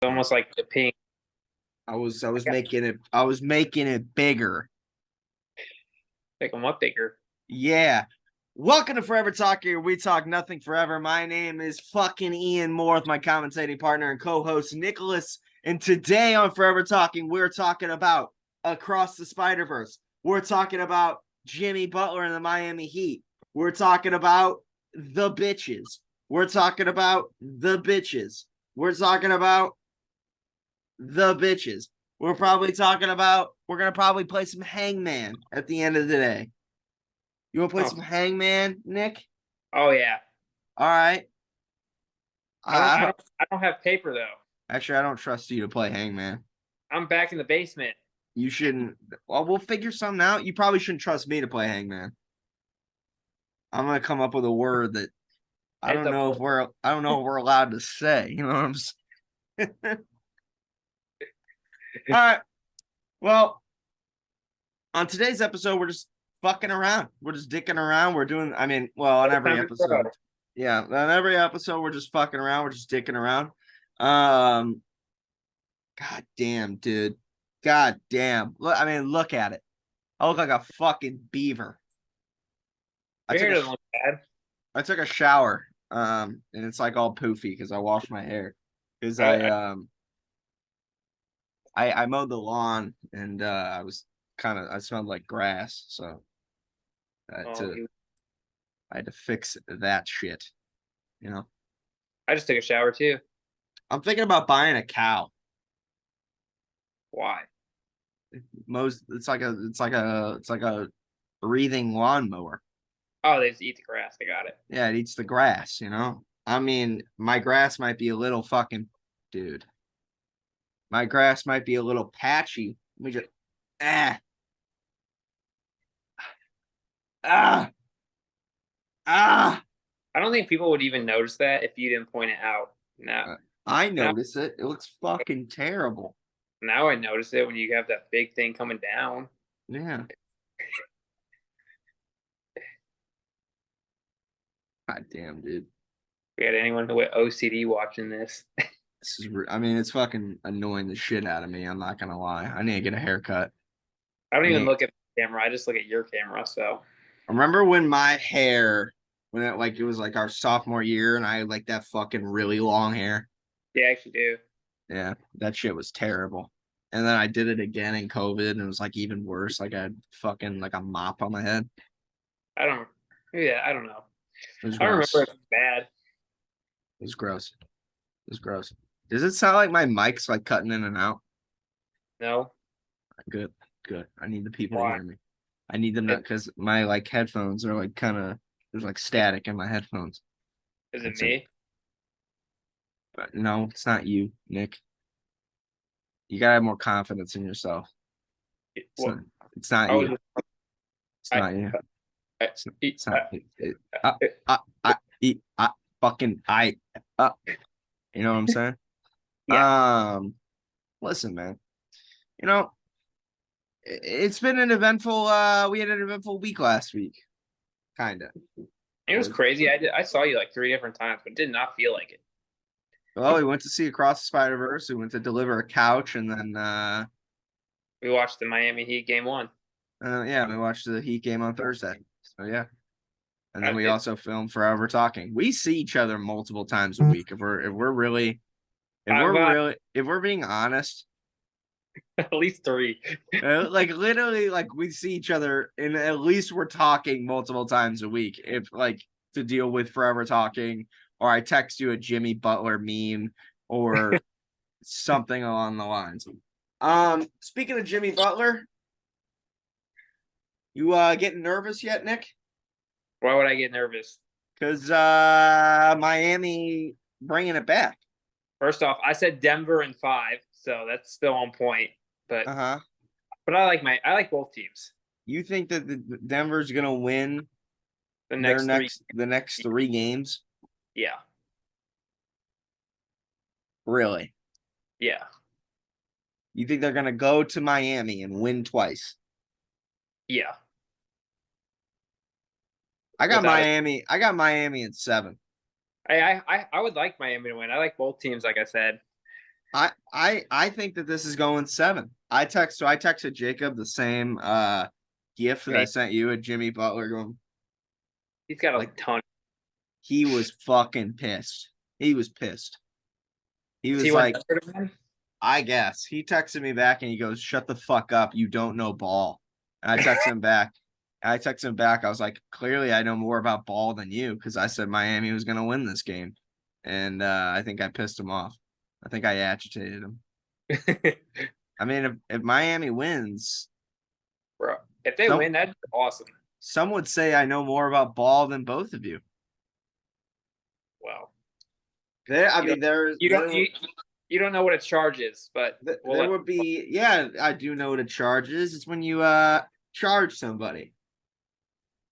almost like the pink. I was making it bigger. Like a what bigger? Yeah. Welcome to Forever Talking, where we talk nothing forever. My name is fucking Ian Moore with my commentating partner and co-host Nicholas. And today on Forever Talking, we're talking about Across the Spiderverse. We're talking about Jimmy Butler and the Miami Heat. We're talking about the bitches. We're talking about the bitches. We're talking about the bitches. We're gonna probably play some Hangman at the end of the day. You want to play Oh, some Hangman, Nick? oh yeah. All right. I don't. I Uh, don't. I don't have paper though. actually, I don't trust you to play Hangman. I'm back in the basement. You shouldn't. Well, we'll figure something out. You probably shouldn't trust me to play Hangman. I'm gonna come up with a word that I Heads don't up. know if we're allowed to say. You know what I'm saying? All right. Well, on today's episode, we're just fucking around. We're just dicking around. We're doing. I mean, well, on First every time in a row. episode. Yeah, on every episode, we're just fucking around. We're just dicking around. Um, God damn, dude. God damn. Look, I mean, look at it. I look like a fucking beaver. I Your took hair a doesn't look bad. I took a shower. And it's like all poofy because I washed my hair. Because I, I, I mowed the lawn and I was I smelled like grass, so oh, I had to fix that shit, you know. I just took a shower too. I'm thinking about buying a cow. Why? It's like a breathing lawnmower. Oh, they just eat the grass. I got it. Yeah, it eats the grass, you know? I mean, my grass might be a little fucking dude. My grass might be a little patchy. Let me just ah ah ah. I don't think people would even notice that if you didn't point it out. Uh, I Now, notice it. It looks fucking terrible. now I notice it when you have that big thing coming down. Yeah. God damn, dude. We had anyone with OCD watching this. I mean, it's fucking annoying the shit out of me. I'm not gonna lie. I need to get a haircut. I don't I even need. look at the camera. I just look at your camera. So Remember when my hair, when it was like our sophomore year, and I had like that fucking really long hair. yeah, I actually do. Yeah, that shit was terrible. And then I did it again in COVID, and it was like even worse. Like I had fucking like a mop on my head. I don't. Yeah, I don't know. It was I don't remember gross. if it's bad. It was gross. It was gross. Does it sound like my mic's like cutting in and out? No. Good, good. I need the people to Why? hear me. I need them to Is, because my like headphones are like kind of there's like static in my headphones. is it That's it. me? But no, it's not you, Nick. You gotta have more confidence in yourself. It's What? not. It's not I was. you. It's I. not you. I, It's not. Uh, I, I, fucking You know what I'm saying? yeah. Um, listen, man. You know, it's been an eventful. We had an eventful week last week, kind of. It was crazy. I saw you like 3 different times, but did not feel like it. Well, we went to see Across the Spider-Verse. We went to deliver a couch, and then We watched the Miami Heat game one. yeah, we watched the Heat game on Thursday. So yeah, and then we It, also filmed Forever Talking. We see each other multiple times a week. I've If we're being honest, at least three. like literally, like we see each other, and at least we're talking multiple times a week. If like to deal with Forever Talking, or I text you a Jimmy Butler meme, or something along the lines. Speaking of Jimmy Butler, you getting nervous yet, Nick? Why would I get nervous? Because Miami bringing it back. First off, I said Denver in 5, so that's still on point. But Uh-huh. but I like both teams. You think that the Denver's gonna win The their next three, next 3 games? yeah, Really? yeah. You think they're gonna go to Miami and win twice? Yeah, without it. I got Miami at 7. I would like Miami to win. I like both teams, like I said. I think that this is going 7. I texted Jacob the same gif that I sent you at Jimmy Butler going He's got a like ton. he was fucking pissed. He was pissed. He Is was he went like, third man? I guess. He texted me back and he goes, "Shut the fuck up. You don't know ball." And I texted him back. I was like, clearly I know more about ball than you because I said Miami was going to win this game. And I think I pissed him off. I think I agitated him. I mean, if Miami wins, Bro, if they win, that'd be awesome. some would say I know more about ball than both of you. Well, You don't know what a charge is, but there would be, yeah, I do know what a charge is. It's when you charge somebody.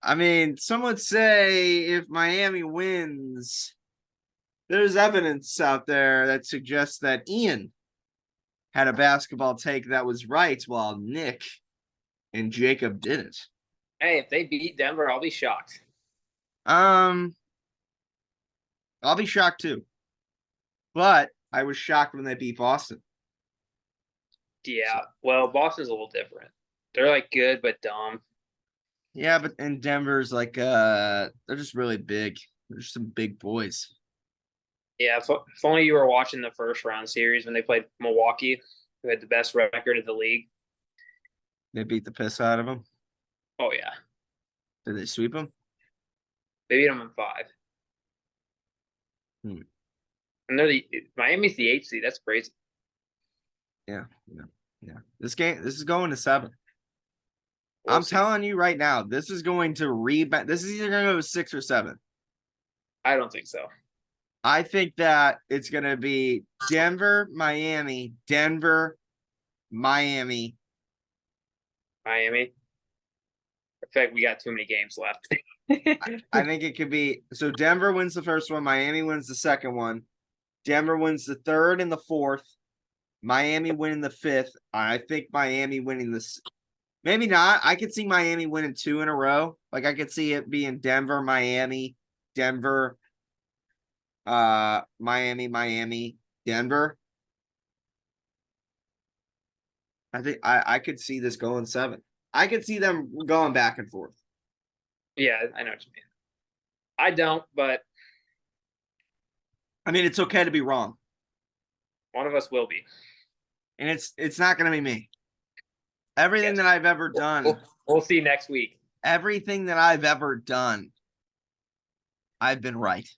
I mean, some would say if Miami wins, there's evidence out there that suggests that Ian had a basketball take that was right while Nick and Jacob didn't. Hey, if they beat Denver, I'll be shocked. I'll be shocked too. But I was shocked when they beat Boston. Yeah, well, Boston's a little different. They're like good but dumb. Yeah, but in Denver's like they're just really big. They're just some big boys. Yeah, if only you were watching the first round series when they played Milwaukee, who had the best record of the league. They beat the piss out of them. Oh yeah, Did they sweep them? they beat them in 5. And Miami's the 8th seed. That's crazy. Yeah. This is going to 7. I'm telling you right now, this is going to rebound. This is either going to go 6 or 7. I don't think so. I think that it's going to be Denver, Miami, Denver, Miami. Miami. In fact, we got too many games left. I think it could be so Denver wins the first one, Miami wins the second one, Denver wins the third and the fourth, Miami winning the fifth. I think Miami winning this. Maybe not. I could see Miami winning 2 in a row. Like I could see it being Denver, Miami, Denver, Miami, Denver. I think I could see this going 7. I could see them going back and forth. Yeah, I know what you mean. I don't, but I mean, it's okay to be wrong. One of us will be. And it's not going to be me. Everything that I've ever done. We'll see next week. Everything that I've ever done, I've been right.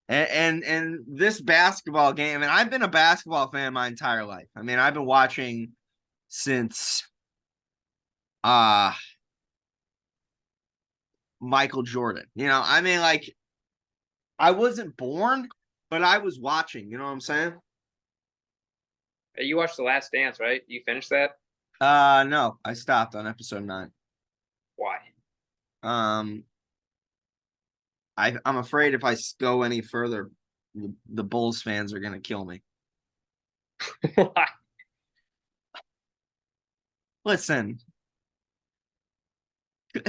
And this basketball game, and I've been a basketball fan my entire life. I mean, I've been watching since Michael Jordan. You know, I mean, like, I wasn't born, but I was watching. You know what I'm saying? You watched The Last Dance, right? You finished that? No, I stopped on episode 9. Why? I'm afraid if I go any further, the Bulls fans are gonna kill me. Why? Listen, we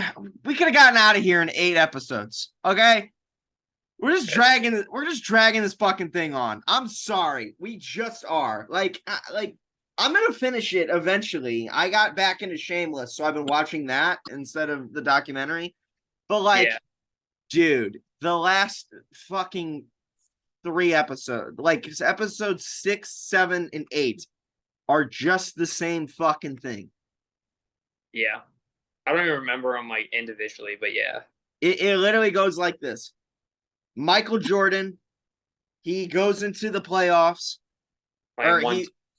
could have gotten out of here in 8 episodes. Okay, we're just dragging this fucking thing on. I'm sorry, we just are. Like I'm gonna finish it eventually. I got back into Shameless, so I've been watching that instead of the documentary. But like, dude, the last fucking 3 episodes, like episodes 6, 7, and 8, are just the same fucking thing. Yeah. I don't even remember them like individually, but yeah. It literally goes like this. Michael Jordan, he goes into the playoffs, or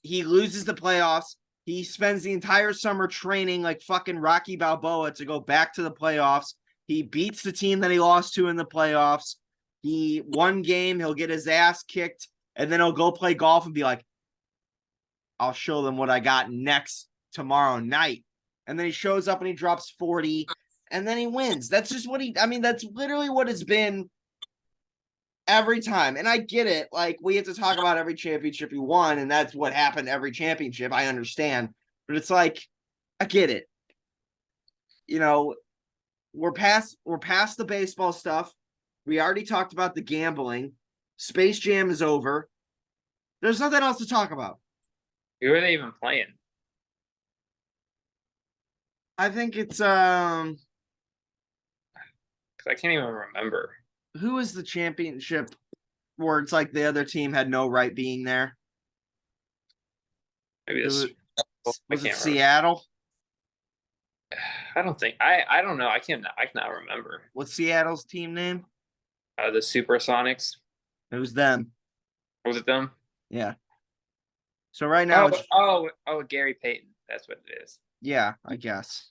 he loses the playoffs. He spends the entire summer training like fucking Rocky Balboa to go back to the playoffs. He beats the team that he lost to in the playoffs. One game, he'll get his ass kicked, and then he'll go play golf and be like, I'll show them what I got next tomorrow night. And then he shows up and he drops 40, and then he wins. That's just that's literally what it's been every time. And I get it. Like, we have to talk about every championship he won, and that's what happened every championship. I understand. But it's like, I get it. You know, we're past the baseball stuff. We already talked about the gambling. Space Jam is over. There's nothing else to talk about. Who are they even playing? I think it's 'Cause I can't even remember. who is the championship where it's like the other team had no right being there? Maybe this. I Was it can't remember. Seattle? I don't think I don't know. I cannot remember. What's Seattle's team name? The Supersonics. It was them. Was it them? Yeah. So right now, Gary Payton. That's what it is. Yeah, I guess.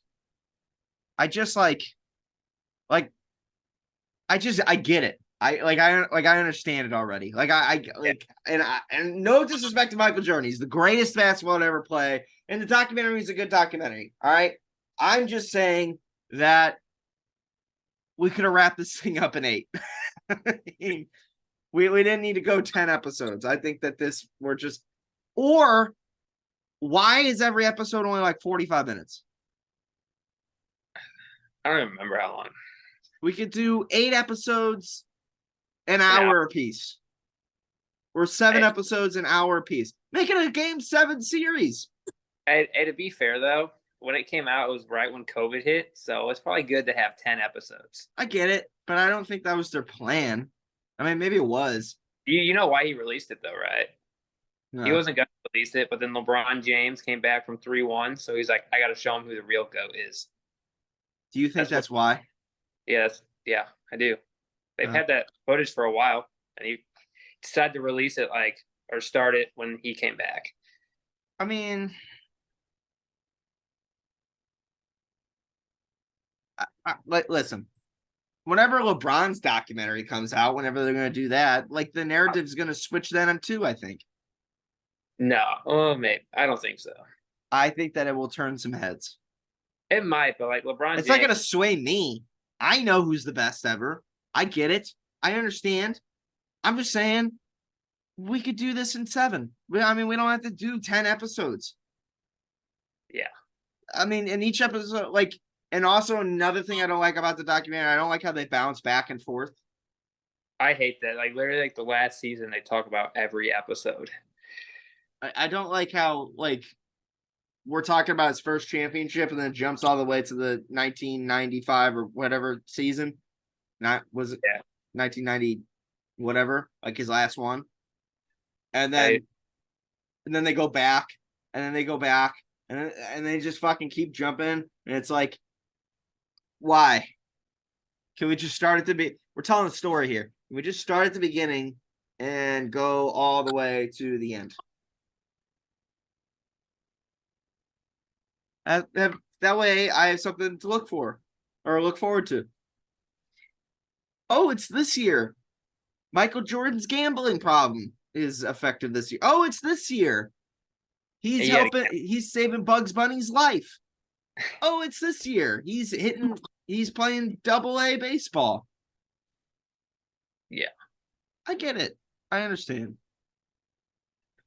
I just I get it. I understand it already. And no disrespect to Michael Jordan. He's the greatest basketball to ever play. And the documentary is a good documentary. All right. I'm just saying that we could have wrapped this thing up in 8. we didn't need to go 10 episodes. I think that or why is every episode only like 45 minutes? I don't even remember how long. We could do 8 episodes, an hour apiece, or 7 episodes, an hour apiece. Make it a Game 7 series. And to be fair, though, when it came out, it was right when COVID hit, so it's probably good to have 10 episodes. I get it, but I don't think that was their plan. I mean, maybe it was. You know why he released it, though, right? No. He wasn't going to release it, but then LeBron James came back from 3-1, so he's like, I got to show him who the real GOAT is. Do you think that's why? Yes, yeah, I do. They've had that footage for a while, and he decided to release it or start it when he came back. I mean, listen, whenever LeBron's documentary comes out, whenever they're going to do that, the narrative's going to switch then too, I think. No, maybe. I don't think so. I think that it will turn some heads. It might, but LeBron It's not going to sway me. I know who's the best ever. I get it. I understand. I'm just saying we could do this in 7. We don't have to do 10 episodes. Yeah. I mean, in each episode, and also another thing I don't like about the documentary, I don't like how they bounce back and forth. I hate that. Literally, the last season, they talk about every episode. I don't like how, we're talking about his first championship and then jumps all the way to the 1995 or whatever season. Was it 1990, whatever, his last one. And then they go back, and then they go back, and they just fucking keep jumping. And it's like, why? Can we just start at we're telling a story here. Can we just start at the beginning and go all the way to the end? That way I have something to look for or look forward to. Oh, it's this year. Michael Jordan's gambling problem is effective this year. Oh, it's this year. He's saving Bugs Bunny's life. Oh, it's this year. He's playing AA baseball. Yeah. I get it. I understand.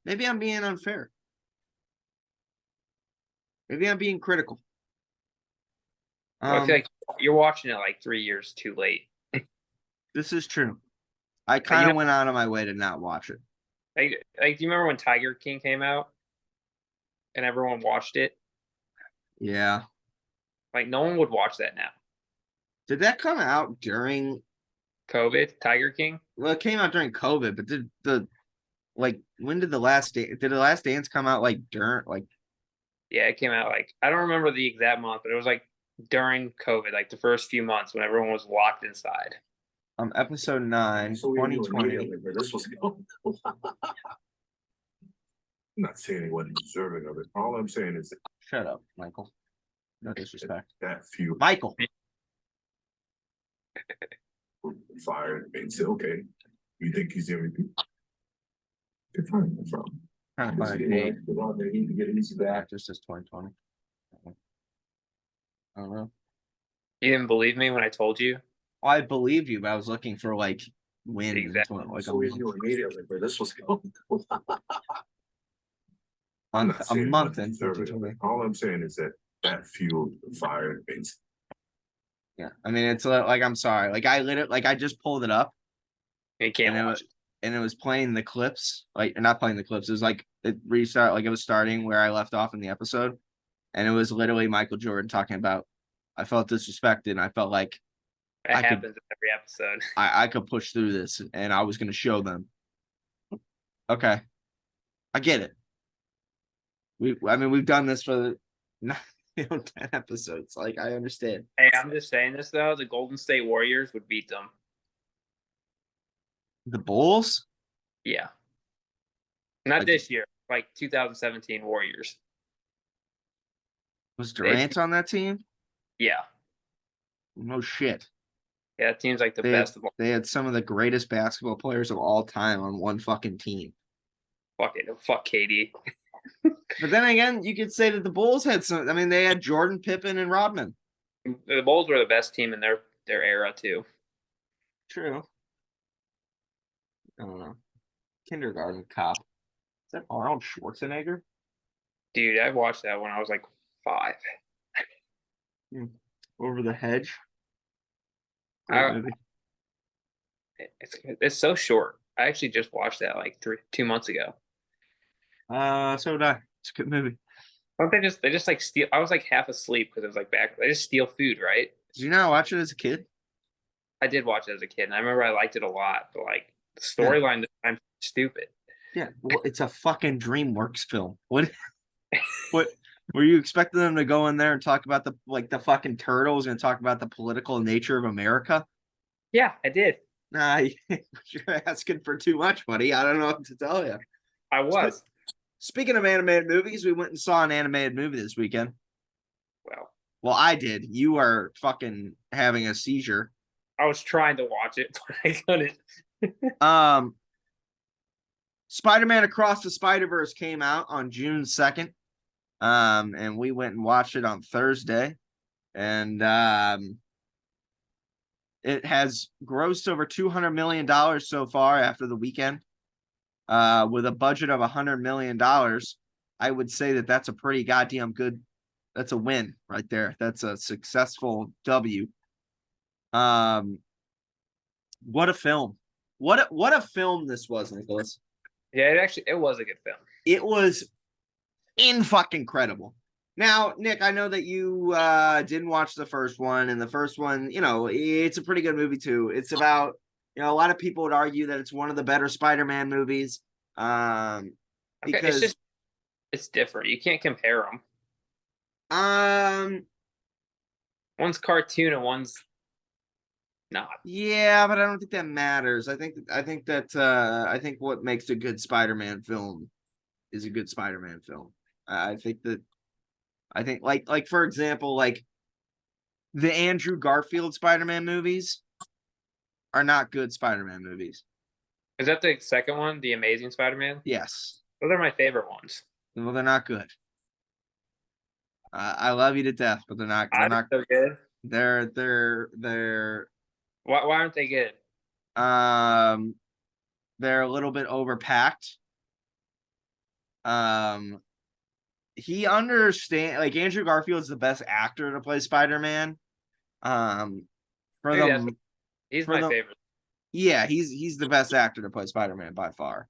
Maybe I'm being unfair. Maybe I'm being critical. Well, I feel like you're watching it 3 years too late. This is true. I kind of went out of my way to not watch it. Do you remember when Tiger King came out and everyone watched it? Yeah. No one would watch that now. Did that come out during COVID? Tiger King? Well, it came out during COVID, but when did The Last Dance come out during Yeah, it came out I don't remember the exact month, but it was during COVID, the first few months when everyone was locked inside. Episode 9, 2020. This was I'm not saying he wasn't deserving of it. All I'm saying is Shut up, Michael. No disrespect. that few Michael. fired and say, okay, you think he's the MVP? They're fine, no problem. Trying to find a date. They need to get it easy back. Just says 2020. I don't know. You didn't believe me when I told you? Well, I believed you, but I was looking for wins. Exactly. So we knew immediately where this was going. A month in 2020. All I'm saying is that fueled the fire and Yeah, I mean, it's I'm sorry. I literally, I just pulled it up. You can't watch it. and it was playing the clips, like not playing the clips. It was like it restart, like it was starting where I left off in the episode, and it was literally Michael Jordan talking about, I felt disrespected, and I felt like It I could, happens in every episode. I could push through this, and I was going to show them. Okay, I get it. We've done this for 10 episodes. Like, I understand. Hey, I'm just saying this though. The Golden State Warriors would beat them. The Bulls? Yeah. Not Like- this year. Like 2017 Warriors. Was Durant on that team? Yeah. No shit. Yeah, that team's like the They best of all. They had some of the greatest basketball players of all time on one fucking team. Fuck it. Fuck KD. But then again, you could say that the Bulls had some. I mean, they had Jordan, Pippen, and Rodman. The Bulls were the best team in their era too. True. I don't know. Kindergarten Cop. Is that Arnold Schwarzenegger? Dude, I watched that when I was like 5. Over the Hedge. Great I- movie. It's so short. I actually just watched that like 2 months ago. So did I. It's a good movie. Don't they just like steal? I was like half asleep because it was like back. They just steal food, right? Did you not watch it as a kid? I did watch it as a kid, and I remember I liked it a lot. But like the storyline, this time stupid. Yeah. Well, it's a fucking DreamWorks film. What? What? Were you expecting them to go in there and talk about the fucking turtles and talk about the political nature of America? Yeah, I did. Nah, you're asking for too much, buddy. I don't know what to tell you. I was. Speaking of animated movies, we went and saw an animated movie this weekend. Well, I did. You are fucking having a seizure. I was trying to watch it, but I couldn't. Spider-Man Across the Spiderverse came out on June 2nd. And we went and watched it on Thursday. And it has grossed over $200 million so far after the weekend. With a budget of $100 million. I would say that that's a pretty goddamn good. That's a win right there. That's a successful W. What a film. What a film this was, Nicholas. Yeah, it was a good film. It was fucking credible. Now, Nick, I know that you didn't watch the first one, and the first one, it's a pretty good movie too. It's about, a lot of people would argue that it's one of the better Spider-Man movies. Okay, Because it's different. You can't compare them. um One's cartoon and one's not. yeah, but I don't think that matters. I think what makes a good Spider-Man film is a good Spider-Man film. I think like for example, like the Andrew Garfield Spider-Man movies are not good Spider-Man movies. Is that the second one, The Amazing Spider-Man? Yes. Those are my favorite ones. Well, they're not good. I love you to death, but they're not. They're not so good. They're Why aren't they good? they're a little bit overpacked. He understand, like, Andrew Garfield's the best actor to play Spider-Man. He's my favorite. Yeah, he's the best actor to play Spider-Man by far.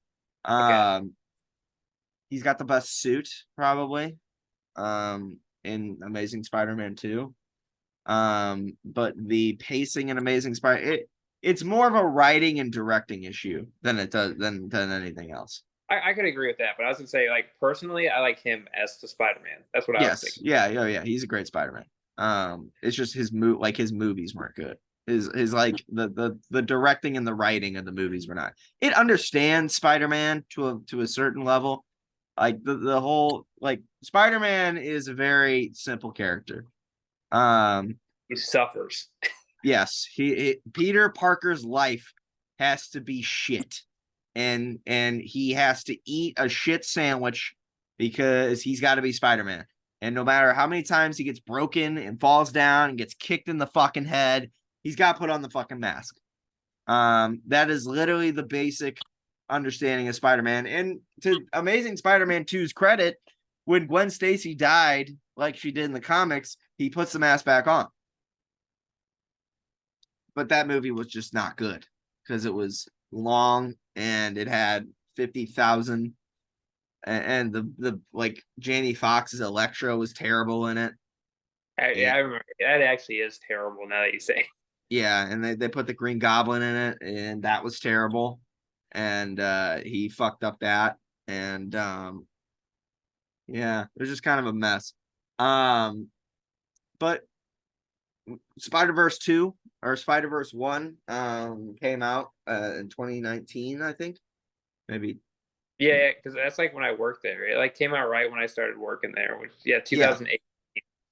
He's got the best suit probably. In Amazing Spider-Man 2. But the pacing in Amazing it's more of a writing and directing issue than anything else. I could agree with that, but I was gonna say, like, personally, I like him as the Spider-Man. That's what I was thinking. Yeah. He's a great Spider-Man. It's just his movies weren't good. His like the directing and the writing of the movies were not. It understands Spider-Man to a certain level. Like the whole, like, Spider-Man is a very simple character. He suffers. Yes, Peter Parker's life has to be shit. And he has to eat a shit sandwich because he's got to be Spider-Man. And no matter how many times he gets broken and falls down and gets kicked in the fucking head, he's got to put on the fucking mask. That is literally the basic understanding of Spider-Man. And to Amazing Spider-Man 2's credit, when Gwen Stacy died, like she did in the comics, he puts the mask back on. But that movie was just not good because it was long, and it had 50,000. And the like Jamie Foxx's Electro was terrible in it. I remember that actually is terrible now that you say. Yeah, and they put the Green Goblin in it, and that was terrible. And he fucked up that. And yeah, it was just kind of a mess. But Spider-Verse 2 or Spider-Verse 1 came out in 2019, I think. Maybe. Yeah, because that's like when I worked there. It like came out right when I started working there, which 2008,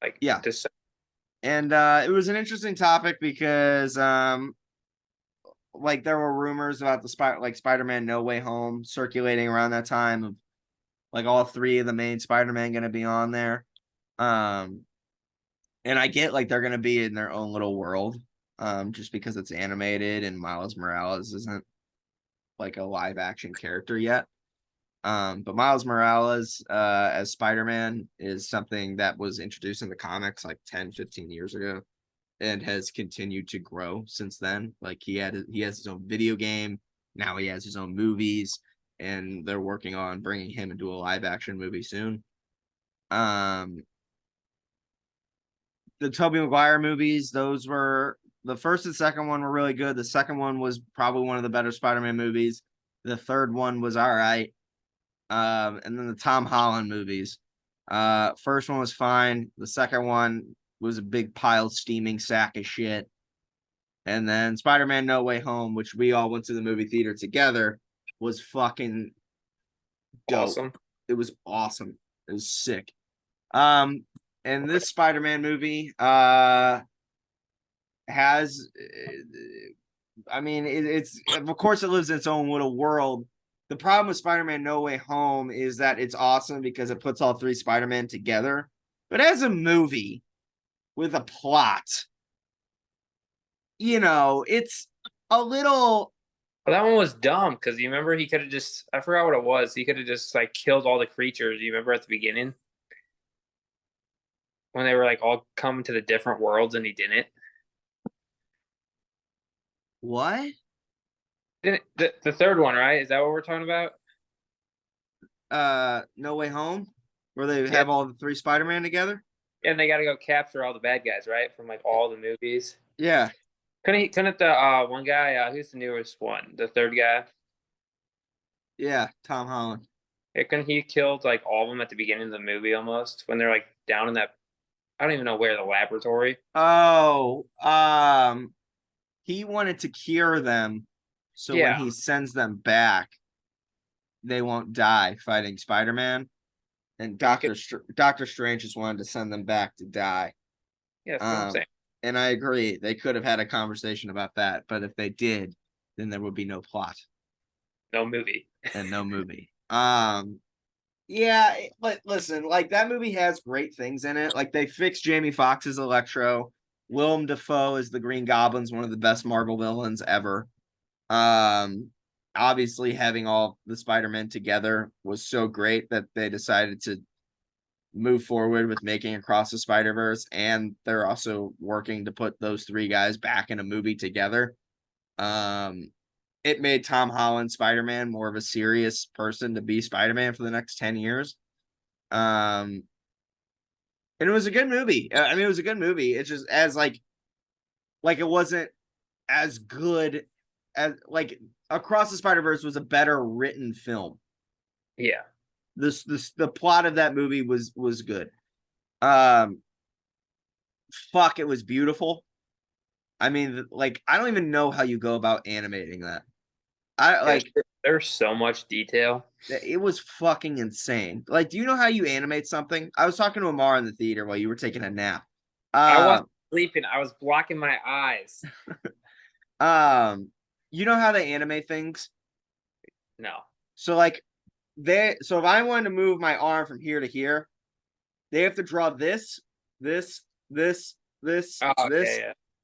like Yeah. December. And it was an interesting topic because like there were rumors about the Spider-Man No Way Home circulating around that time of like all three of the main Spider-Man going to be on there. And I get like they're going to be in their own little world just because it's animated and Miles Morales isn't like a live action character yet. But Miles Morales as Spider-Man is something that was introduced in the comics like 10, 15 years ago and has continued to grow since then. Like he has his own video game. Now he has his own movies, and they're working on bringing him into a live action movie soon. The Tobey Maguire movies, those were the first and second one were really good. The second one was probably one of the better Spider-Man movies. The third one was all right. And then the Tom Holland movies. First one was fine. The second one was a big pile steaming sack of shit. And then Spider-Man No Way Home, which we all went to the movie theater together, was fucking dope. Awesome. It was awesome. It was sick. And this Spider-Man movie has I mean it's of course it lives in its own little world. The problem with Spider-Man No Way Home is that it's awesome because it puts all three Spider-Man together. But as a movie with a plot, it's a little. Well, that one was dumb because you remember he could have just, I forgot what it was. He could have just like killed all the creatures. You remember at the beginning when they were like all coming to the different worlds and he didn't? What? Didn't the third one, right? Is that what we're talking about? No Way Home, where they have all the three Spider-Man together. And they got to go capture all the bad guys, right? From like all the movies. Yeah. Couldn't the one guy, who's the newest one? The third guy? Yeah, Tom Holland. Yeah, couldn't he killed like all of them at the beginning of the movie almost when they're like down in that, I don't even know where, the laboratory. Oh, he wanted to cure them, so when he sends them back, they won't die fighting Spider-Man. And Doctor Strange just wanted to send them back to die. Yeah, that's what I'm saying. And I agree. They could have had a conversation about that, but if they did, then there would be no plot. No movie. And no movie. Yeah, but listen, like that movie has great things in it. Like they fixed Jamie Foxx's Electro. Willem Dafoe is the Green Goblin's one of the best Marvel villains ever. Obviously having all the Spider-Men together was so great that they decided to move forward with making Across the Spider-Verse, and they're also working to put those three guys back in a movie together. It made Tom Holland Spider-Man more of a serious person to be Spider-Man for the next 10 years. And it was a good movie. I mean, it was a good movie. It's just as like it wasn't as good as like Across the Spider-Verse was a better written film. Yeah. The plot of that movie was good. Fuck, it was beautiful. I mean, like, I don't even know how you go about animating that. There's so much detail. It was fucking insane. Like, do you know how you animate something? I was talking to Amar in the theater while you were taking a nap. I wasn't sleeping. I was blocking my eyes. You know how they animate things? No. So like so if I wanted to move my arm from here to here, they have to draw this. Yeah.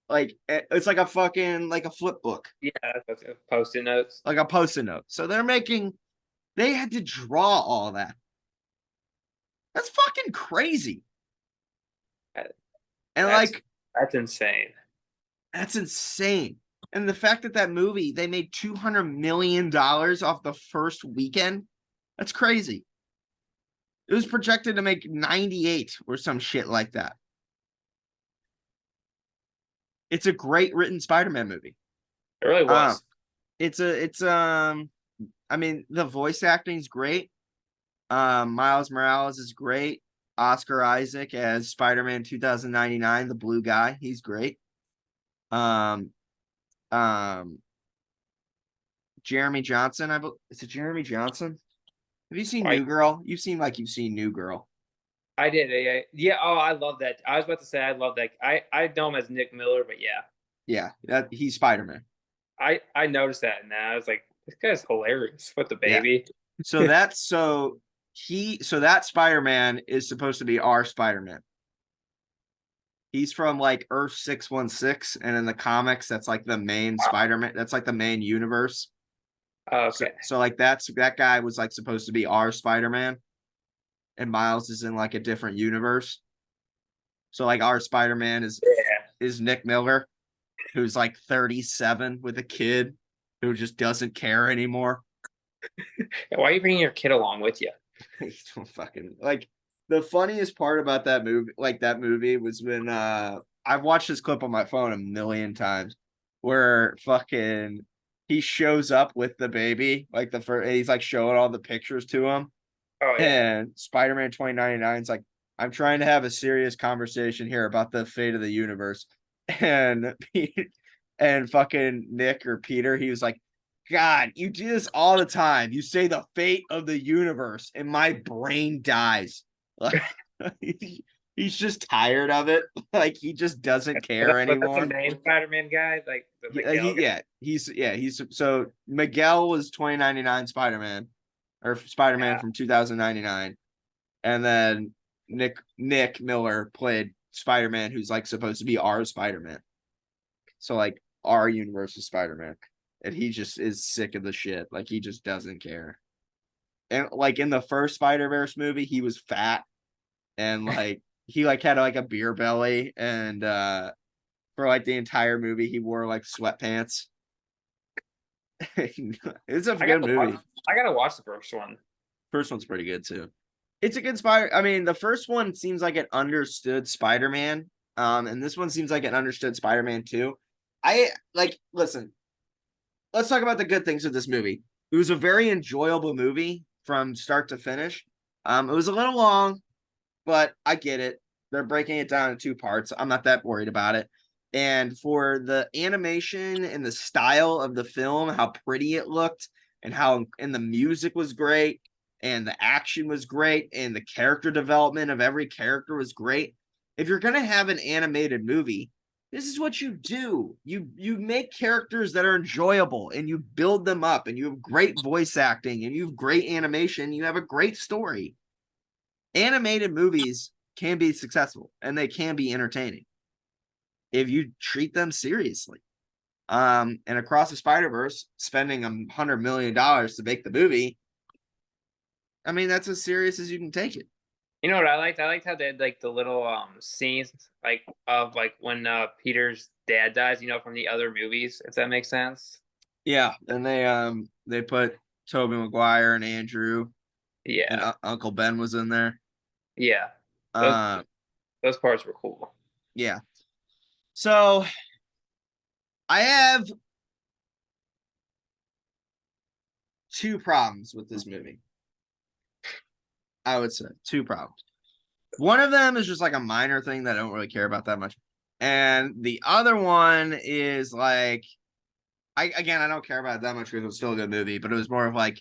Like it's like a fucking like a flip book. Yeah, that's Post-it notes. Like a Post-it note. So they had to draw all that. That's fucking crazy. And that's insane. That's insane. And the fact that that movie, they made $200 million off the first weekend, that's crazy. It was projected to make 98 or some shit like that. It's a great written Spider-Man movie. It really was. I mean, the voice acting is great. Miles Morales is great. Oscar Isaac as Spider-Man 2099, the blue guy, he's great. Jeremy Johnson, is it Jeremy Johnson? Have you seen New Girl? You seem like you've seen New Girl. I did. Yeah. Oh, I love that. I was about to say I love that. I know him as Nick Miller, but yeah. Yeah, he's Spider-Man. I noticed that, and I was like, this guy's hilarious with the baby. Yeah. So that Spider-Man is supposed to be our Spider-Man. He's from like Earth 616, and in the comics, that's like the main Spider-Man. That's like the main universe. Okay. So like that guy was like supposed to be our Spider-Man, and Miles is in like a different universe. So like our Spider-Man is Nick Miller, who's like 37 with a kid who just doesn't care anymore. Why are you bringing your kid along with you? Fucking like the funniest part about that movie was when I've watched this clip on my phone a million times where fucking he shows up with the baby, like he's like showing all the pictures to him. Oh yeah. And Spider-Man 2099 is like, I'm trying to have a serious conversation here about the fate of the universe. And fucking Nick or Peter, he was like, God, you do this all the time. You say the fate of the universe, and my brain dies. Like he's just tired of it. Like he just doesn't care anymore. That's the main Spider-Man guy, like the Miguel guy. He's so Miguel was 2099 Spider-Man, or Spider-Man from 2099, and then Nick Miller played Spider-Man, who's like supposed to be our Spider-Man. So like our universe is Spider-Man. And he just is sick of the shit. Like he just doesn't care. And like in the first Spider-Verse movie, he was fat and like he like had like a beer belly, and for like the entire movie he wore like sweatpants. It's a good movie. I gotta watch the first one. First one's pretty good too. It's a good Spider. I mean, the first one seems like it understood Spider-Man. And this one seems like it understood Spider-Man too. Listen. Let's talk about the good things of this movie. It was a very enjoyable movie from start to finish. It was a little long, but I get it. They're breaking it down in 2 parts. I'm not that worried about it. And for the animation and the style of the film, how pretty it looked, and the music was great, and the action was great, and the character development of every character was great. If you're gonna have an animated movie, this is what you do. You make characters that are enjoyable, and you build them up, and you have great voice acting, and you have great animation. You have a great story. Animated movies can be successful, and they can be entertaining if you treat them seriously. And Across the Spider-Verse, spending $100 million to make the movie, I mean, that's as serious as you can take it. You know what I liked? I liked how they had like the little scenes like of like when Peter's dad dies, from the other movies, if that makes sense. Yeah, and they put Tobey Maguire and Andrew. Yeah. And Uncle Ben was in there. Yeah. Those parts were cool. Yeah. So I have 2 problems with this movie. I would say 2 problems. One of them is just like a minor thing that I don't really care about that much. And the other one is like, I don't care about it that much because it was still a good movie, but it was more of like,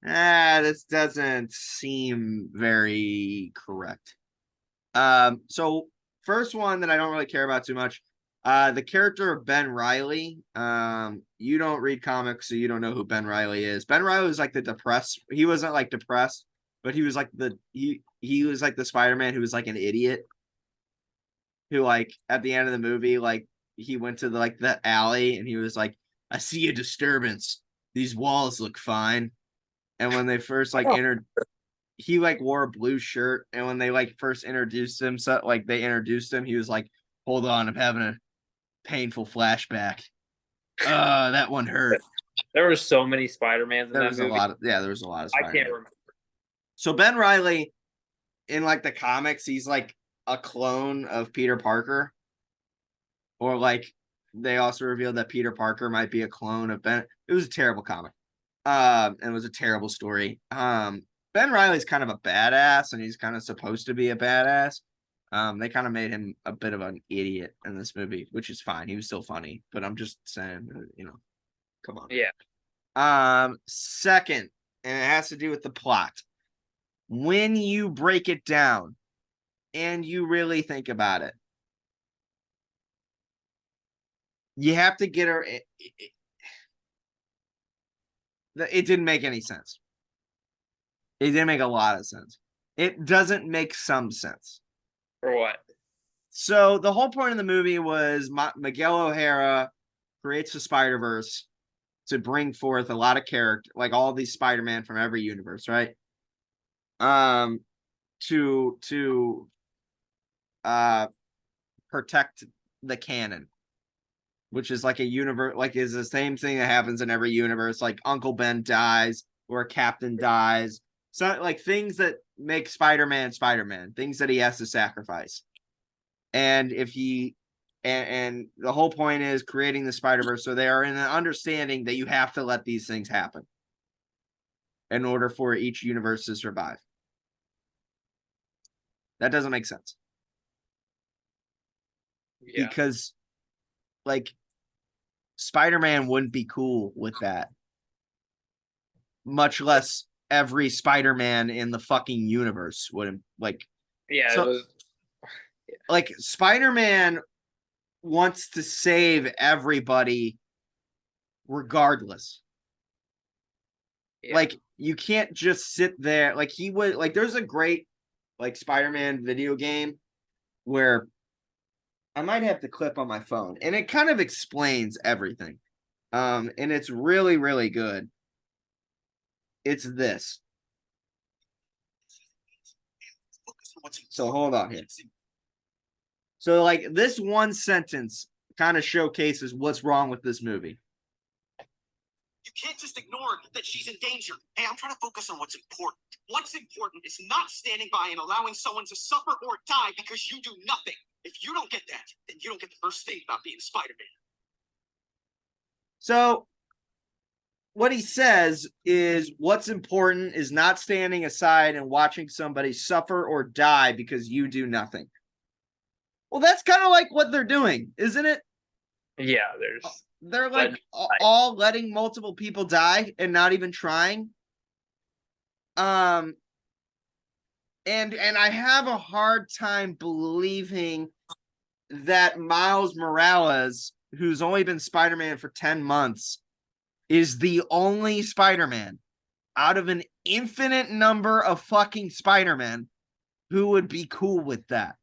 this doesn't seem very correct. So first one that I don't really care about too much, the character of Ben Reilly. You don't read comics, so you don't know who Ben Reilly is. Ben Reilly was like the depressed. He wasn't like depressed, but he was like he was like the Spider-Man who was like an idiot. Who like at the end of the movie, like he went to the alley and he was like, I see a disturbance. These walls look fine. And when they first entered, he wore a blue shirt. And when they first introduced him, he was like, hold on, I'm having a painful flashback. That one hurt. There were so many Spider-Mans in There that was movie. a lot of there was a lot of I Spider-Man. can't remember. So Ben Reilly in like the comics, he's like a clone of Peter Parker. Or like they also revealed that Peter Parker might be a clone of Ben. It was a terrible comic. And it was a terrible story. Ben Reilly's kind of a badass, and he's kind of supposed to be a badass. They kind of made him a bit of an idiot in this movie, which is fine. He was still funny, but I'm just saying, come on. Yeah. Second, and it has to do with the plot. When you break it down and you really think about it, you have to get her. It didn't make any sense. It didn't make a lot of sense. It doesn't make some sense. For what? So the whole point of the movie was Miguel O'Hara creates the Spiderverse to bring forth a lot of character, like all these Spider-Man from every universe, right? To protect the canon, which is like a universe, like is the same thing that happens in every universe. Like Uncle Ben dies or a captain dies. So like things that make Spider-Man Spider-Man, things that he has to sacrifice. And if he and the whole point is creating the Spider-Verse, so they are in an understanding that you have to let these things happen in order for each universe to survive. That doesn't make sense. Yeah. Because like Spider-Man wouldn't be cool with that. Much less every Spider-Man in the fucking universe wouldn't like. Yeah, so, it was. Like Spider-Man wants to save everybody regardless. Yeah. Like you can't just sit there. Like he would like there's a great like Spider-Man video game where I might have the clip on my phone and it kind of explains everything. And it's really, really good. It's this. So hold on here. So like this one sentence kind of showcases what's wrong with this movie. You can't just ignore that she's in danger. Hey, I'm trying to focus on what's important. What's important is not standing by and allowing someone to suffer or die because you do nothing. If you don't get that, then you don't get the first thing about being Spider-Man. So what he says is what's important is not standing aside and watching somebody suffer or die because you do nothing. Well, that's kind of like what they're doing, isn't it? Yeah, they're like all letting multiple people die and not even trying. And I have a hard time believing that Miles Morales, who's only been Spider-Man for 10 months, is the only Spider-Man out of an infinite number of fucking Spider-Man who would be cool with that.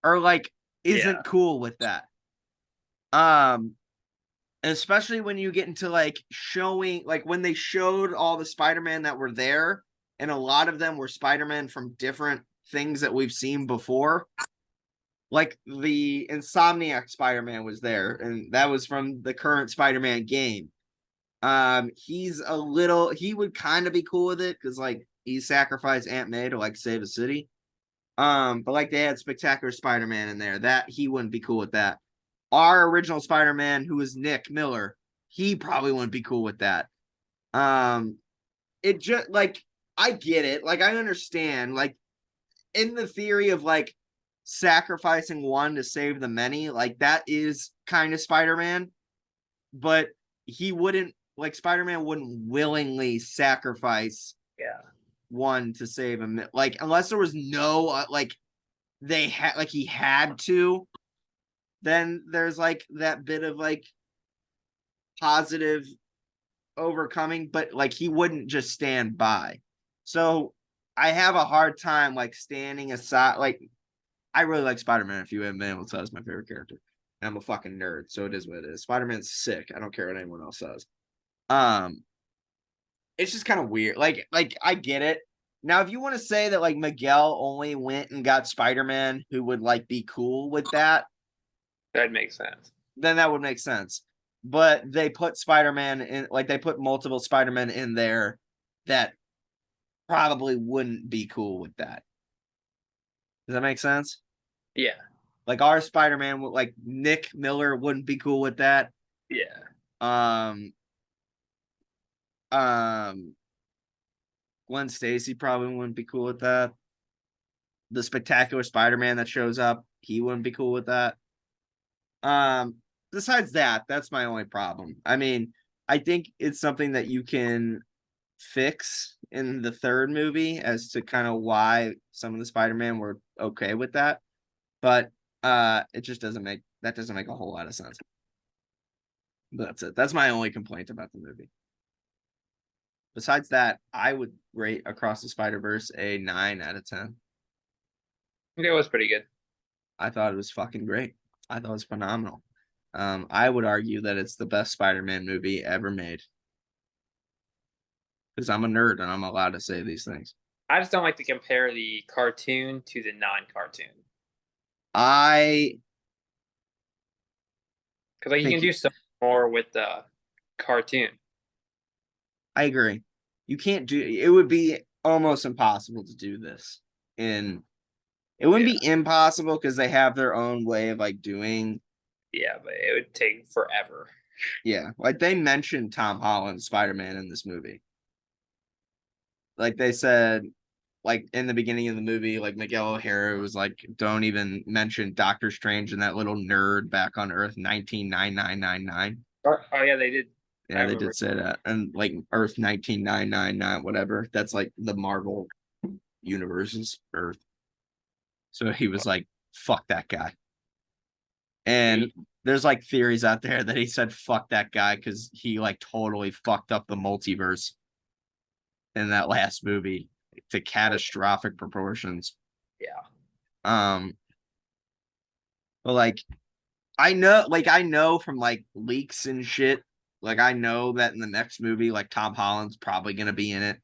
Or like isn't cool with that. Especially when you get into like showing, like when they showed all the Spider-Man that were there, and a lot of them were Spider-Man from different things that we've seen before. Like the Insomniac Spider-Man was there, and that was from the current Spider-Man game. He would kind of be cool with it because like he sacrificed Aunt May to like save a city. But like they had Spectacular Spider-Man in there, that he wouldn't be cool with that. Our original Spider-Man, who is Nick Miller, he probably wouldn't be cool with that. It just like I get it, like I understand, like in the theory of like sacrificing one to save the many, like that is kind of Spider-Man, but he wouldn't like Spider-Man wouldn't willingly sacrifice one to save him, like unless there was no like they had like he had to. Then there's like that bit of like positive overcoming, but like he wouldn't just stand by. So I have a hard time like standing aside. Like I really like Spider-Man. If you haven't been able to tell, it's my favorite character. And I'm a fucking nerd, so it is what it is. Spider-Man's sick. I don't care what anyone else says. It's just kind of weird. Like I get it. Now, if you want to say that like Miguel only went and got Spider-Man who would like be cool with that, that makes sense. then that would make sense. but they put Spider-Man in, like they put multiple Spider-Men in there that probably wouldn't be cool with that. Does that make sense? Yeah. Like our Spider-Man, like Nick Miller wouldn't be cool with that. Yeah. Gwen Stacy probably wouldn't be cool with that. The Spectacular Spider-Man that shows up, he wouldn't be cool with that. Besides that, that's my only problem. I mean, I think it's something that you can fix in the third movie as to kind of why some of the Spider-Man were okay with that. But it just doesn't make a whole lot of sense. But that's it. That's my only complaint about the movie. Besides that, I would rate Across the Spider-Verse a 9 out of 10. Okay, it was pretty good. I thought it was fucking great. I thought it was phenomenal. I would argue that it's the best Spider-Man movie ever made. Because I'm a nerd and I'm allowed to say these things. I just don't like to compare the cartoon to the non-cartoon. I Because like you can do so much more with the cartoon. I agree. You can't do it. Would be almost impossible to do this in. It wouldn't be impossible because they have their own way of like doing. Yeah, but it would take forever. Yeah, like they mentioned Tom Holland Spider-Man in this movie. Like they said, like in the beginning of the movie, like Miguel O'Hara was like, "Don't even mention Doctor Strange and that little nerd back on Earth 199999." Oh yeah, they did. Yeah, they did say that, and like Earth 19999, whatever. That's like the Marvel universe's Earth. So he was like, "Fuck that guy." And there's like theories out there that he said "fuck that guy" because he like totally fucked up the multiverse in that last movie to catastrophic proportions. Yeah. But like I know from like leaks and shit, like I know that in the next movie, like Tom Holland's probably gonna be in it.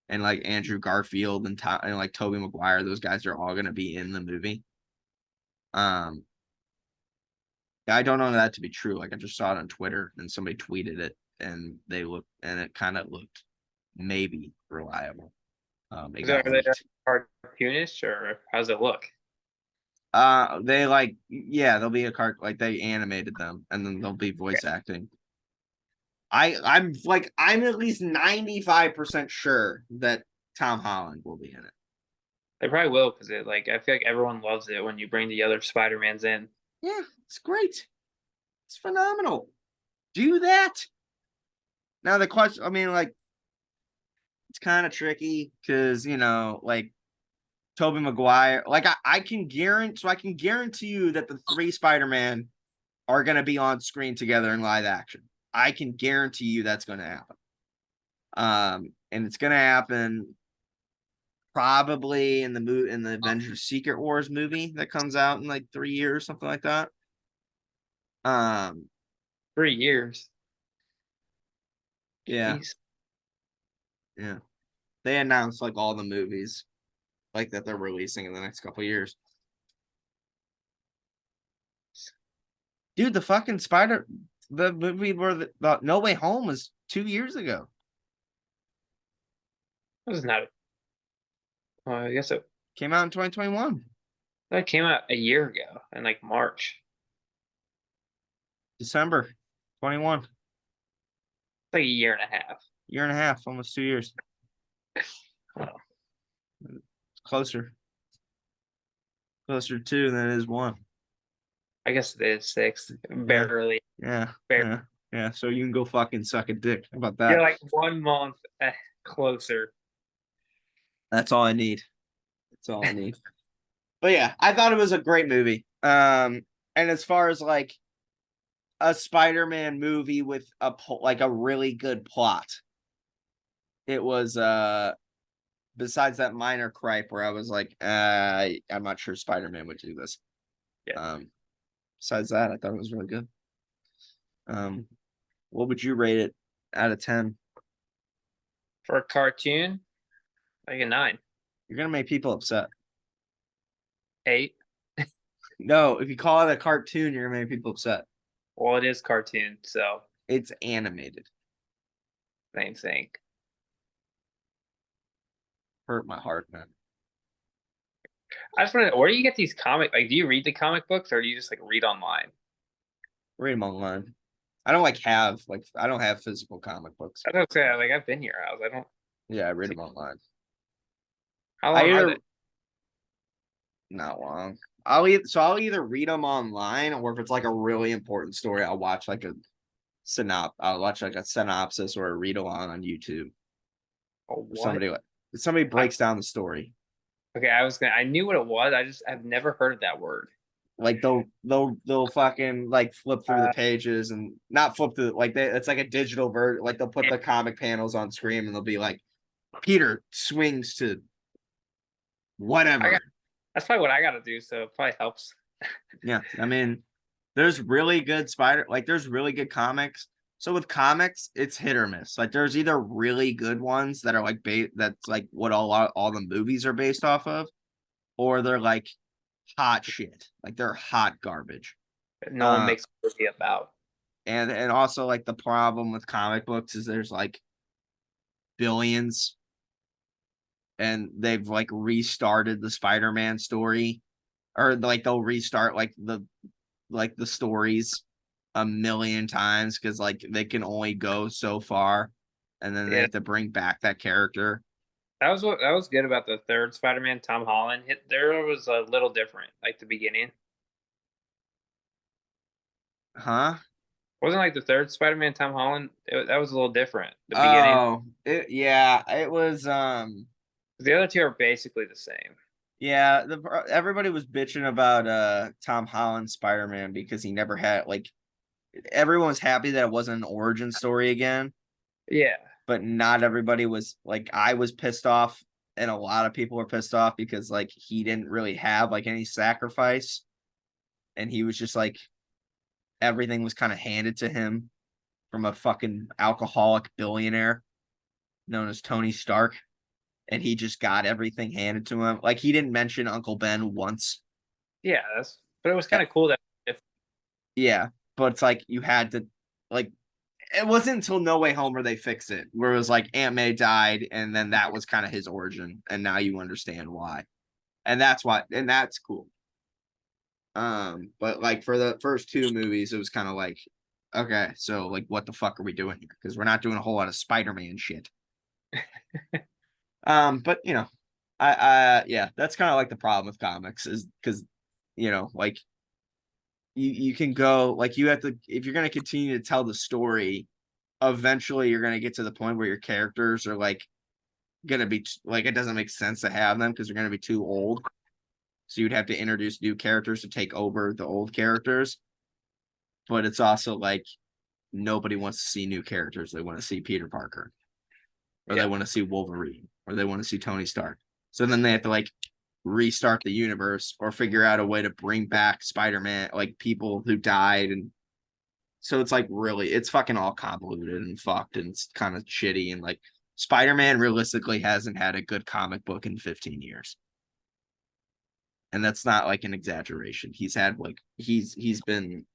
And like Andrew Garfield and like Tobey Maguire, those guys are all gonna be in the movie. I don't know that to be true. Like I just saw it on Twitter and somebody tweeted it and it kind of looked maybe reliable. It got Are they leaked. cartoonish or how's it look? They like there'll be a cart like they animated them and then there'll be voice acting. I'm at least 95% sure that Tom Holland will be in it. They probably will because I feel like everyone loves it when you bring the other Spider-Mans in. Yeah, it's great. It's phenomenal. Do that. Now the question, I mean, like, it's kind of tricky because like Tobey Maguire, like I can guarantee you that the 3 Spider-Man are gonna be on screen together in live action. I can guarantee you that's gonna happen. And it's gonna happen probably in the Avengers Secret Wars movie that comes out in like 3 years, something like that. 3 years. Yeah. Jeez. Yeah. They announced like all the movies like that they're releasing in the next couple years. Dude, the movie where the No Way Home was 2 years ago. That was not. I guess it Came out in 2021. that came out a year ago in like March. December 21. It's like a year and a half. Year and a half, almost 2 years. Wow. It's closer. Closer to 2 than it is 1. I guess it is 6. Barely. Yeah. Barely. Yeah. So you can go fucking suck a dick. How about that? You're like 1 month closer. That's all I need. That's all I need. But yeah, I thought it was a great movie. And as far as like a Spider-Man movie with a really good plot, it was besides that minor gripe where I was like, I'm not sure Spider-Man would do this. Yeah. Besides that, I thought it was really good. What would you rate it out of 10? For a cartoon, like a 9. You're gonna make people upset. 8. No, if you call it a cartoon, you're gonna make people upset. Well, it is cartoon, so It's animated. same thing. Hurt my heart, man. I just want to. Where do you get these comic? Like, do you read the comic books, or do you just like read online? Read them online. I don't I don't have physical comic books. I don't say like I've been your house. I don't. Yeah, I read them online. How I long are either they? not long. I'll either read them online, or if it's like a really important story, I'll watch like I'll watch like a synopsis or a read along on YouTube. Oh, Or what? somebody breaks down the story. Okay, I knew what it was. I've never heard of that word. Like they'll fucking like flip through the pages and not flip through it's like a digital version. Like they'll put the comic panels on screen and they'll be like, Peter swings to whatever. That's probably what I got to do. So it probably helps. Yeah, I mean, there's really good there's really good comics. So with comics, it's hit or miss. Like there's either really good ones that are like that's like what all the movies are based off of, or they're like hot shit. Like they're hot garbage. That no one makes a movie about. And also like the problem with comic books is there's like billions, and they've like restarted the Spider-Man story, or like they'll restart like the stories a million times because like they can only go so far, and then they have to bring back that character. That was good about the third Spider-Man, Tom Holland. There was a little different, like the beginning. Huh? Wasn't like the third Spider-Man, Tom Holland. That was a little different. The beginning. Oh, it was. The other two are basically the same. Yeah, everybody was bitching about Tom Holland Spider-Man because he never had like. Everyone was happy that it wasn't an origin story again. Yeah. But not everybody was like, I was pissed off, and a lot of people were pissed off because like he didn't really have like any sacrifice, and he was just like everything was kind of handed to him from a fucking alcoholic billionaire known as Tony Stark, and he just got everything handed to him. Like he didn't mention Uncle Ben once. Yeah, but it was kind of cool that yeah, but it's like you had to like. It wasn't until No Way Home where they fixed it, where it was like Aunt May died, and then that was kind of his origin, and now you understand why, and that's cool. But like for the first two movies, it was kind of like, okay, so like what the fuck are we doing here? Because we're not doing a whole lot of Spider-Man shit. But you know, yeah, that's kind of like the problem with comics is because like you can go like you have to, if you're going to continue to tell the story, eventually you're going to get to the point where your characters are like going to be like, it doesn't make sense to have them because they're going to be too old, so you'd have to introduce new characters to take over the old characters. But it's also like nobody wants to see new characters. They want to see Peter Parker, or they want to see Wolverine, or they want to see Tony Stark. So then they have to like restart the universe or figure out a way to bring back Spider-Man, like people who died. And so it's like really, it's fucking all convoluted and fucked, and it's kind of shitty. And like Spider-Man realistically hasn't had a good comic book in 15 years. And that's not like an exaggeration. He's had like, he's been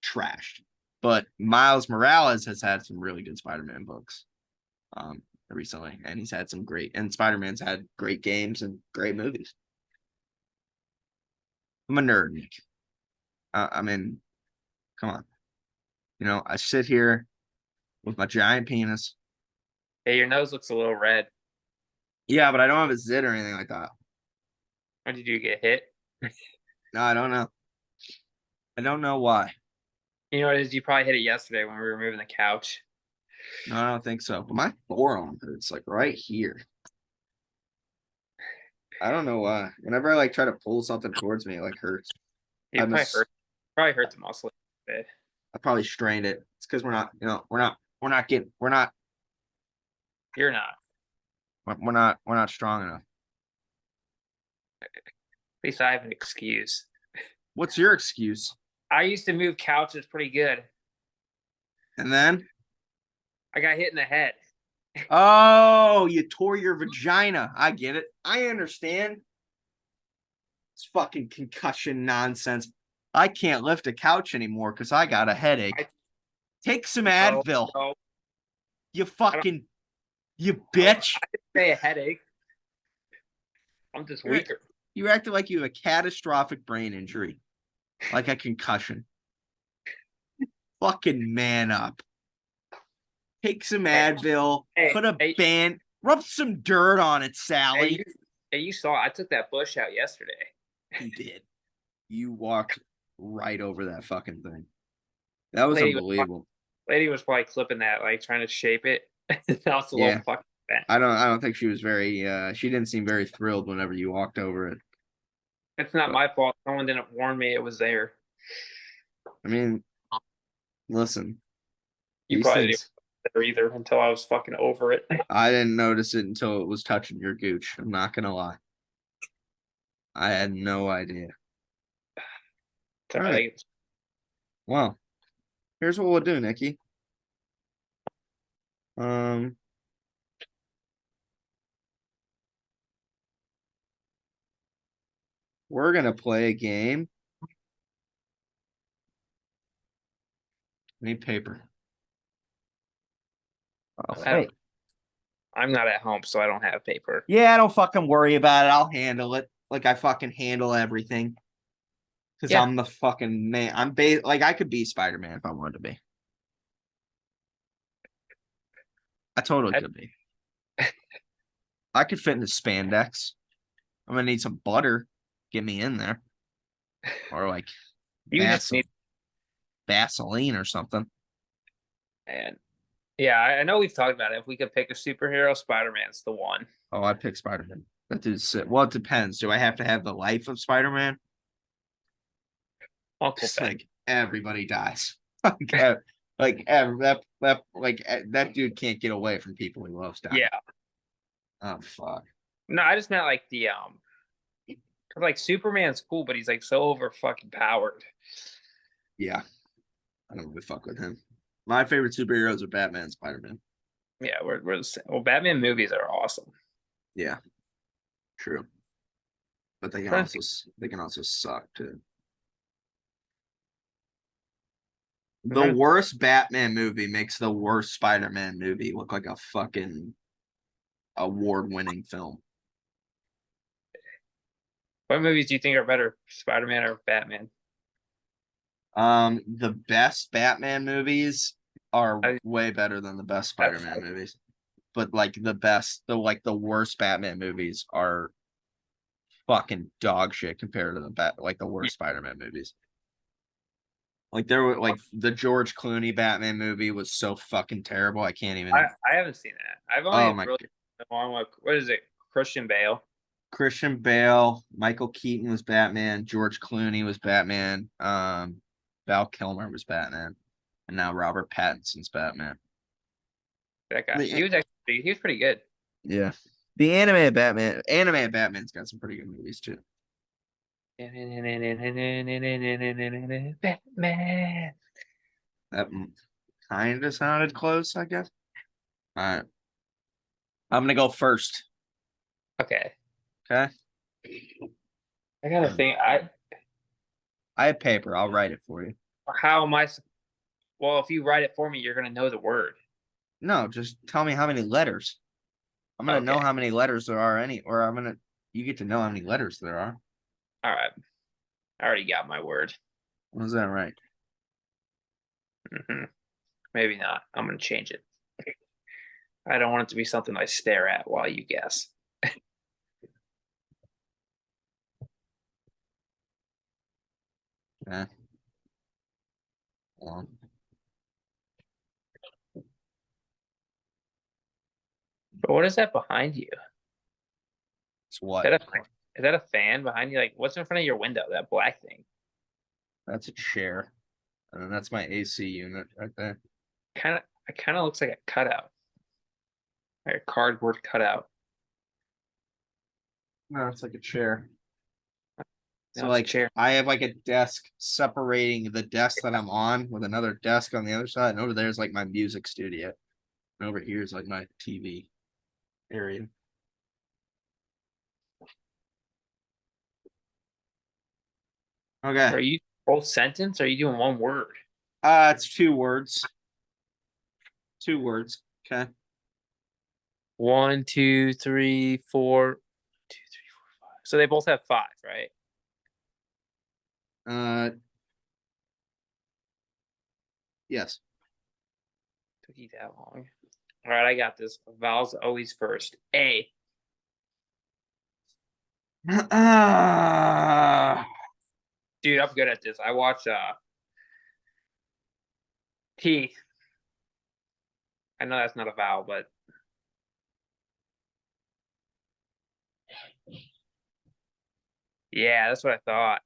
trashed. But Miles Morales has had some really good Spider-Man books recently, and he's had some great, and Spider-Man's had great games and great movies. I'm a nerd, Nick. I mean, come on. I sit here with my giant penis. Hey, your nose looks a little red. Yeah, but I don't have a zit or anything like that. When did you get hit? No, I don't know. I don't know why. You know what it is? You probably hit it yesterday when we were moving the couch. No, I don't think so. But my forearm hurts like right here. I don't know why. Whenever I like try to pull something towards me, it like hurts. You probably hurt the muscle a bit. I probably strained it. It's because we're not You're not strong enough. At least I have an excuse. What's your excuse? I used to move couches pretty good. And then? I got hit in the head. Oh, you tore your vagina. I get it. I understand. It's fucking concussion nonsense. I can't lift a couch anymore because I got a headache. Take some No, Advil, no, you I bitch. didn't say a headache. I'm just You're- weaker. You're acting like you have a catastrophic brain injury, like a concussion. Fucking man up. Take some Advil, put a band, rub some dirt on it, Sally. You saw I took that bush out yesterday. You did. You walked right over that fucking thing. That was Lady unbelievable. Lady was probably clipping that, like trying to shape it. That was a Yeah. little fucking bad. I don't think she was very she didn't seem very thrilled whenever you walked over it. It's not my fault. Someone didn't warn me it was there. I mean, listen. You These probably things, didn't there either until I was fucking over it. I didn't notice it until it was touching your gooch. I'm not gonna lie. I had no idea. So All I right. think it's Well, here's what we'll do, Nikki. We're gonna play a game. Need paper. Oh, hey. I'm not at home, so I don't have paper. Yeah, don't fucking worry about it. I'll handle it. Like I fucking handle everything. Because Yeah. I'm the fucking man. Like I could be Spider-Man if I wanted to be. I totally could be. I could fit into spandex. I'm gonna need some butter. Get me in there. Or like You just need Vaseline or something. and yeah, I know we've talked about it. If we could pick a superhero, Spider-Man's the one. Oh, I'd pick Spider-Man. That dude's sick. Well, it depends. Do I have to have the life of Spider-Man? Uncle Just Ben. like everybody dies. Like that dude can't get away from people he loves dying. Yeah. Oh fuck. No, I just meant like the like Superman's cool, but he's like so over fucking powered. Yeah. I don't really fuck with him. My favorite superheroes are Batman and Spider-Man. Yeah, we're the same. Well, Batman movies are awesome. Yeah. True. But they can also suck too. The worst Batman movie makes the worst Spider-Man movie look like a fucking award-winning film. What movies do you think are better, Spider-Man or Batman? The best Batman movies are way better than the best Spider-Man movies. But like the worst Batman movies are fucking dog shit compared to the worst Spider-Man movies. Like there were like the George Clooney Batman movie was so fucking terrible. I can't even. I haven't seen that. I've only God. along with what is it? Christian Bale. Christian Bale, Michael Keaton was Batman, George Clooney was Batman, Val Kilmer was Batman, and now Robert Pattinson's Batman. That guy. He was pretty good. Yeah. The animated Batman's got some pretty good movies too. Batman. That kind of sounded close, I guess. All right. I'm gonna go first. Okay. Okay. I gotta think. I have paper. I'll write it for you. How am I? Well, if you write it for me, you're gonna know the word. No, just tell me how many letters. I'm gonna know how many letters there are. You get to know how many letters there are. All right. I already got my word. Was that right? Maybe not. I'm gonna change it. I don't want it to be something I stare at while you guess. Yeah. Well, But what is that behind you? it's what? Is that a fan behind you? Like, what's in front of your window? That black thing. That's a chair. And then that's my AC unit right there. It kind of looks like a cutout. Like a cardboard cutout. No, it's like a chair. No, So it's a chair. I have like a desk separating the desk that I'm on with another desk on the other side. And over there's like my music studio. And over here is like my TV area. Okay. Whole sentence? Or are you doing one word? It's 2 words. 2 words. Okay. 1, 2, 3, 4. 2, 3, 4, 5. So they both have 5, right? Yes. Took you that long. All right, I got this. Vowels always first. A. Dude, I'm good at this. I watch T. I know that's not a vowel, but yeah, that's what I thought.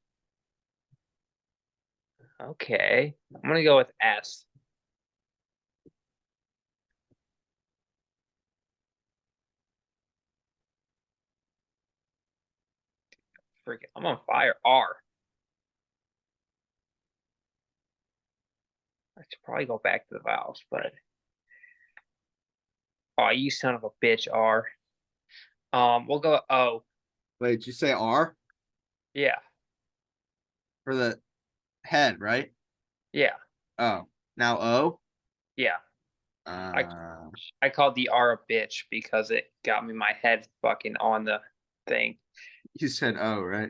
Okay. I'm gonna go with S. Freaking, I'm on fire. R. I should probably go back to the vowels, but oh, you son of a bitch, R. We'll go with O. Wait, did you say R Yeah, for the head, right? yeah, Oh, now O. yeah. Uh, I called the R a bitch because it got me my head fucking on the thing. you said O, right?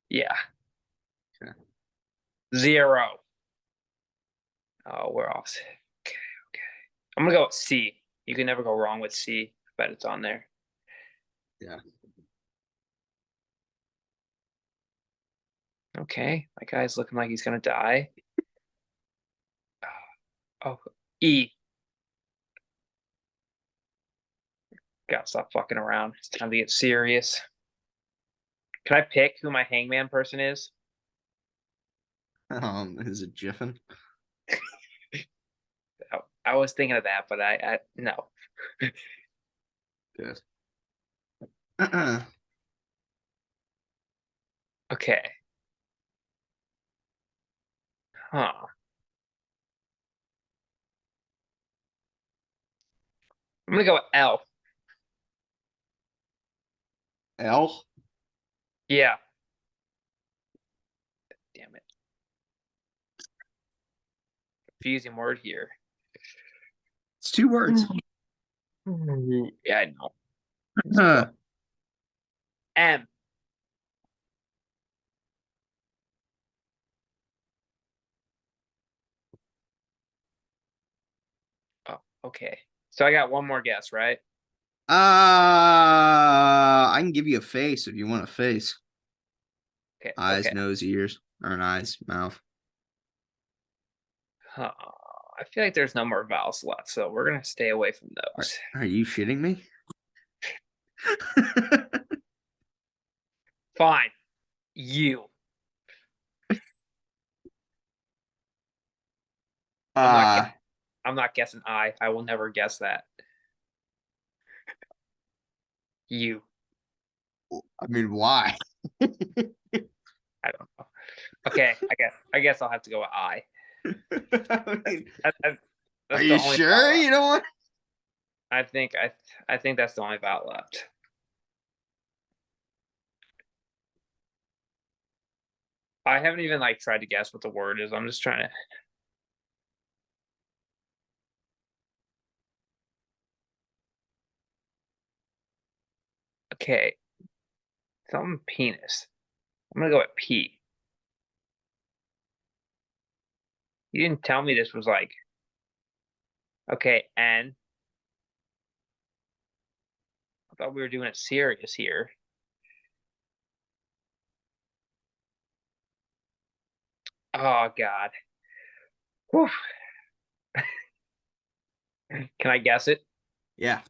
Yeah. Okay. 0. Oh, we're off. Okay, okay. I'm gonna go with C. You can never go wrong with C. I bet it's on there. Yeah. Okay, my guy's looking like he's gonna die. Oh, E. Gotta stop fucking around. It's time to get serious. Can I pick who my hangman person is? Is it Jiffin? I was thinking of that, but I no. Good. Okay. Huh. I'm gonna go with L. L. Yeah. Damn it. Confusing word here. It's 2 words. Yeah, I know. Huh. M. Oh, okay. So I got one more guess, right? I can give you a face if you want a face. Okay. Eyes, Okay. nose, ears, or an eyes, mouth. Huh. I feel like there's no more vowels left, so we're gonna stay away from those. Are you shitting me? Fine. You. I'm not guessing I. I will never guess that. You. I mean, why? I don't know. Okay, I guess I'll have to go with I. I mean, That's are the you only sure vowel you left. don't want? I think that's the only vowel left. I haven't even like tried to guess what the word is. I'm just trying to. Okay, something penis. I'm gonna go with P. You didn't tell me this was like. Okay, N. I thought we were doing it serious here. Oh God. Whew. Can I guess it? Yeah.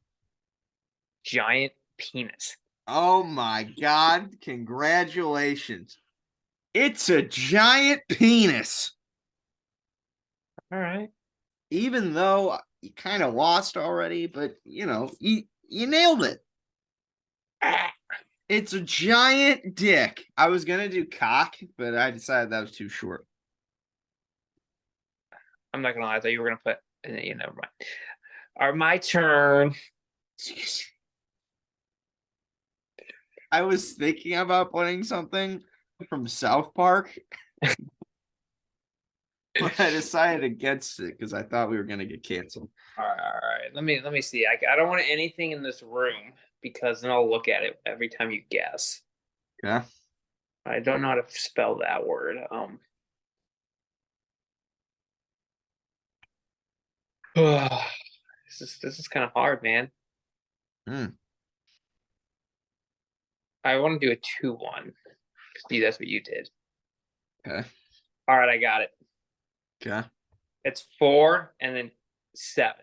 Giant penis. Oh my God! Congratulations. It's a giant penis. All right. Even though you kind of lost already, but you nailed it. It's a giant dick. I was gonna do cock, but I decided that was too short. I'm not gonna lie. I thought you were gonna put. Never mind. All right, my turn. I was thinking about putting something from South Park, I decided against it because I thought we were gonna get canceled. All right. Let me see. I don't want anything in this room because then I'll look at it every time you guess. Yeah. I don't know how to spell that word. This is kind of hard, man. Hmm. I want to do a 2-1. See, that's what you did. Okay. All right, I got it. Okay. It's 4 and then 7.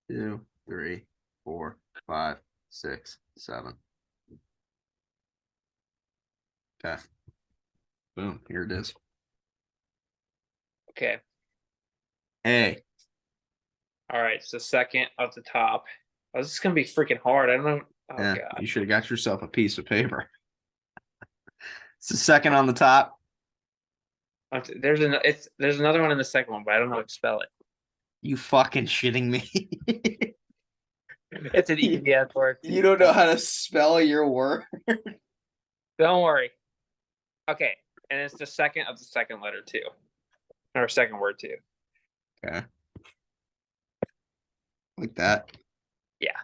Two, three, 4, 5, 6, 7. Okay. Boom. Here it is. Okay. A. All right. So second up the top. Oh, this is gonna be freaking hard. I don't know. Oh Yeah. god. You should have got yourself a piece of paper. It's the second on the top. There's another one in the second one, but I don't know how to spell it. You fucking shitting me. It's an easy ass word. You don't know how to spell your word. Don't worry. Okay, and it's the second of the second letter too, or second word too. Okay. Like that. Yeah.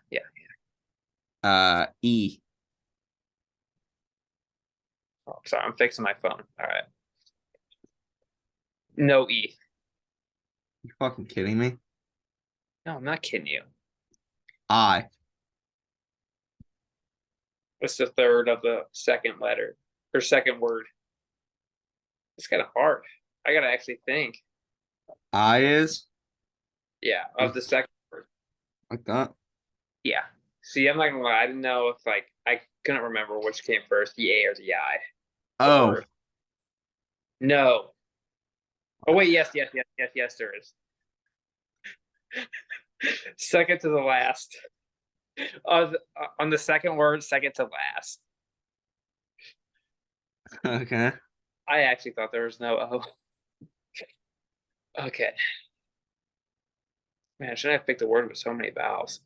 E. Oh, sorry, I'm fixing my phone. All right. No E. You fucking kidding me? No, I'm not kidding you. I. What's the third of the second letter or second word? It's kind of hard. I gotta actually think. I is Yeah, of the second word. like that. Yeah. See, I'm not gonna lie. I didn't know if I couldn't remember which came first, the A or the I. Oh. Word. No. Oh wait, yes, there is. Second to the last. On the second word, second to last. Okay. I actually thought there was no O. Okay. Man, shouldn't I have picked a word with so many vowels?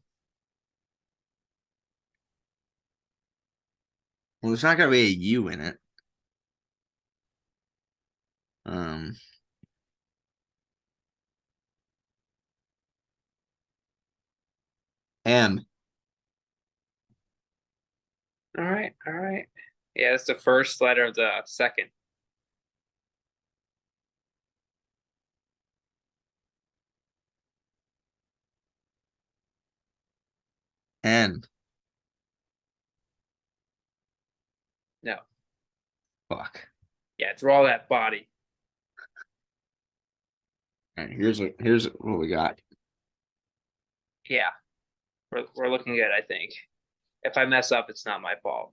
Well, there's not gonna be a U in it. Um. M. All right. Yeah, it's the first letter of the second. N. No. Fuck. Yeah, draw that body. All right, here's what we got. Yeah. We're looking good, I think. If I mess up, it's not my fault.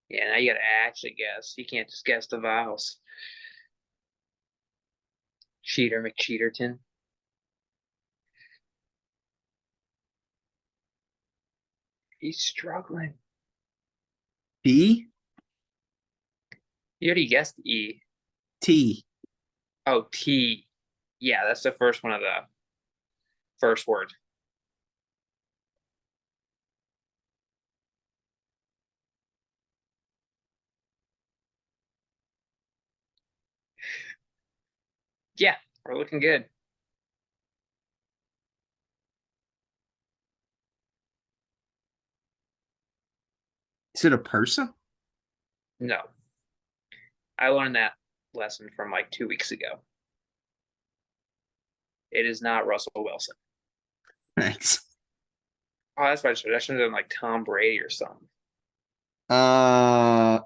Yeah, now you gotta actually guess. You can't just guess the vowels. Cheater McCheaterton. He's struggling. P. You already guessed E. T. Oh, T. Yeah, that's the first one of the first word. Yeah, we're looking good. Is it a person? No. I learned that lesson from like 2 weeks ago. It is not Russell Wilson. Thanks. Oh, that's why I should have done like Tom Brady or something. Uh.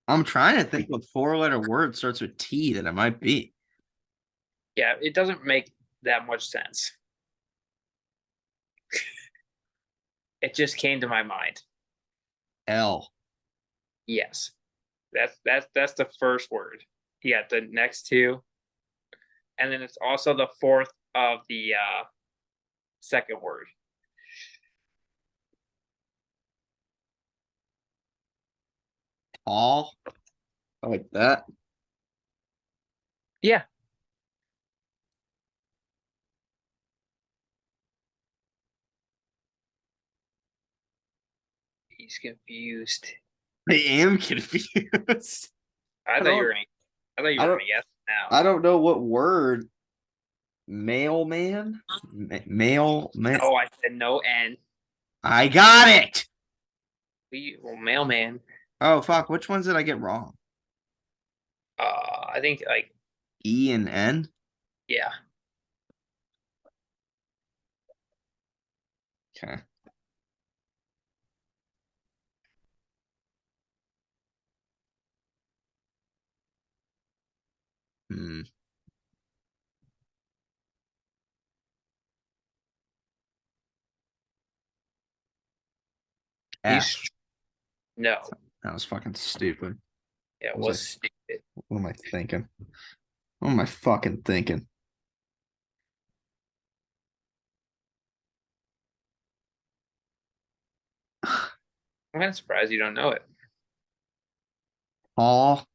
I'm trying to think what 4-letter word starts with T that it might be. Yeah, it doesn't make that much sense. It just came to my mind. L. Yes. That's the first word. You got the next two. And then it's also the fourth of the second word. Tall. I like that. Yeah. He's confused. I am confused. I thought don't- you were gonna. I thought you I were don't- gonna guess now. I don't know what word. Mailman? Mailman. Oh, I said no N. I got it. Well, mailman. Oh fuck! Which ones did I get wrong? I think like E and N. yeah. Okay. Hmm. He's F. no. That was fucking stupid. Yeah, it Was was stupid. What am I thinking? What am I fucking thinking? I'm kind of surprised you don't know it. Tall.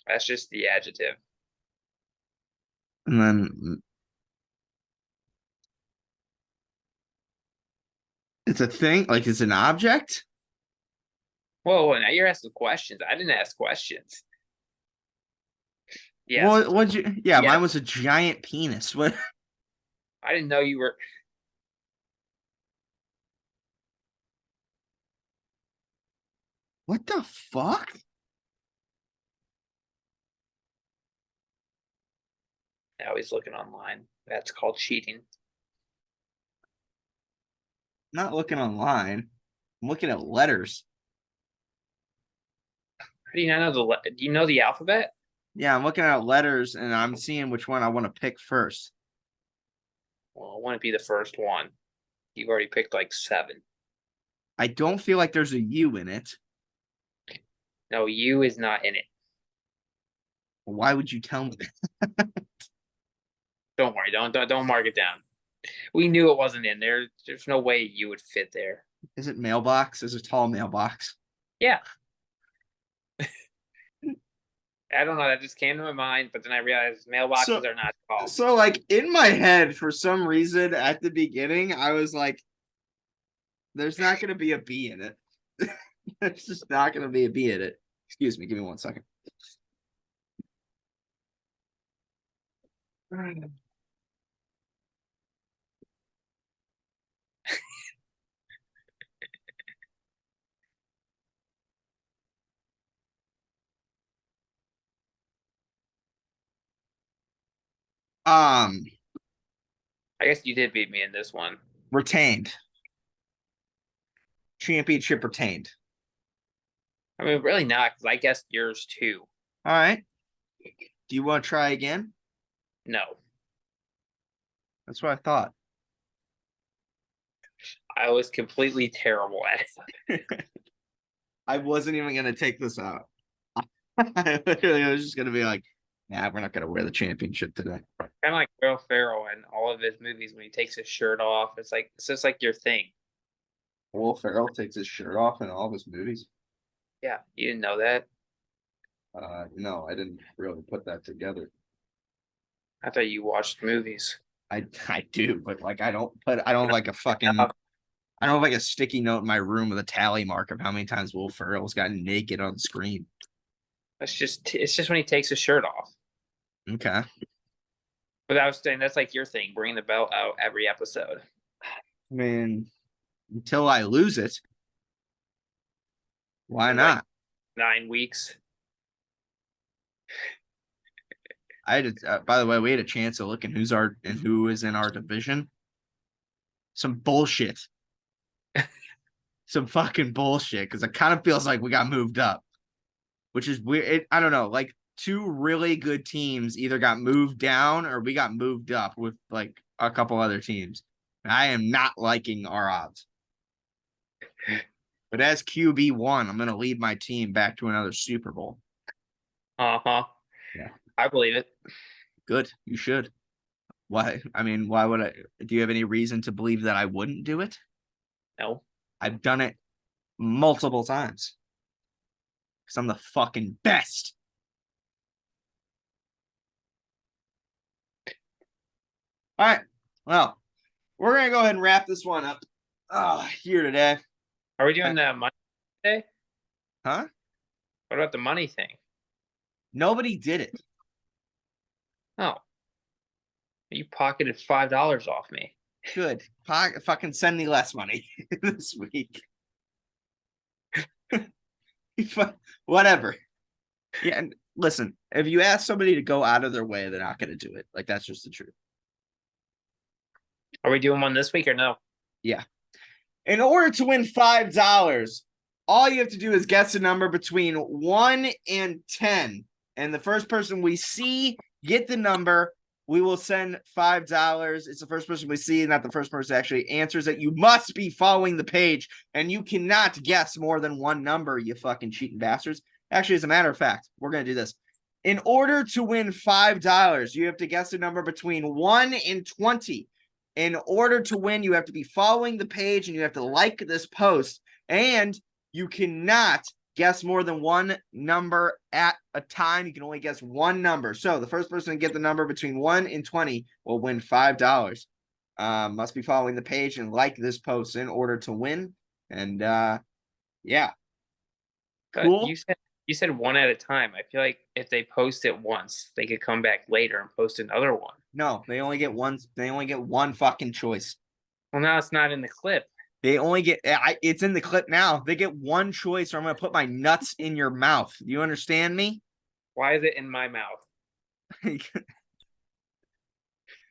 That's just the adjective. And then it's a thing, like it's an object. Whoa, now you're asking questions. I didn't ask questions. Yes. What'd you? Yeah, Yes. mine was a giant penis. What? I didn't know you were. What the fuck? Now he's looking online. That's called cheating. Not looking online. I'm looking at letters. How do you not know do you know the alphabet? Yeah, I'm looking at letters and I'm seeing which one I want to pick first. Well, I want to be the first one. You've already picked like 7. I don't feel like there's a U in it. No, U is not in it. Why would you tell me? Don't worry. Don't mark it down. We knew it wasn't in there. There's no way you would fit there. Is it mailbox? Is it tall mailbox? Yeah. I don't know. That just came to my mind, but then I realized mailboxes are not called. So like in my head, for some reason at the beginning, I was like, there's not gonna be a B in it. There's just not gonna be a B in it. Excuse me, give me 1 second. I guess you did beat me in this one. Retained. Championship retained. I mean, really not, because I guessed yours too. All right. Do you want to try again? No. That's what I thought. I was completely terrible at it. I wasn't even gonna take this out. I literally was just gonna be like, nah, we're not gonna wear the championship today. Kind of like Will Ferrell in all of his movies when he takes his shirt off. It's just like your thing. Will Ferrell takes his shirt off in all of his movies. Yeah, you didn't know that. No, I didn't really put that together. I thought you watched movies. I do, but like I don't have like a fucking I don't have like a sticky note in my room with a tally mark of how many times Will Ferrell's gotten naked on screen. It's just when he takes his shirt off. Okay. But I was saying that's like your thing. Bring the belt out every episode. I mean, until I lose it. Why Like not? 9 weeks. I had by the way, we had a chance of looking who is in our division. Some bullshit. Some fucking bullshit. Because it kind of feels like we got moved up. Which is weird. I don't know. Like 2 really good teams either got moved down or we got moved up with like a couple other teams. I am not liking our odds. But as QB1, I'm gonna lead my team back to another Super Bowl. Uh-huh. Yeah. I believe it. Good. You should. Why? I mean, why would I? Do you have any reason to believe that I wouldn't do it? No. I've done it multiple times. Because I'm the fucking best. All right. Well, we're going to go ahead and wrap this one up here today. Are we doing the money today? Huh? What about the money thing? Nobody did it. Oh. You pocketed $5 off me. Good. Fucking send me less money this week. Whatever. Yeah, and listen, if you ask somebody to go out of their way, they're not going to do it. Like, that's just the truth. Are we doing one this week or no? Yeah. In order to win $5, all you have to do is guess a number between 1 and 10. And the first person we see get the number, we will send $5. It's the first person we see, not the first person that actually answers it. You must be following the page, and you cannot guess more than one number, you fucking cheating bastards. Actually, as a matter of fact, we're going to do this. In order to win $5, you have to guess a number between 1 and 20. In order to win, you have to be following the page, and you have to like this post, and you cannot guess more than one number at a time. You can only guess one number. So the first person to get the number between 1 and 20 will win $5. Must be following the page and like this post in order to win. And yeah. Cool. You said one at a time. I feel like if they post it once, they could come back later and post another one. No, they only get one. They only get one fucking choice. Well, now it's not in the clip. They only get, it's in the clip now. They get one choice, or I'm going to put my nuts in your mouth. You understand me? Why is it in my mouth?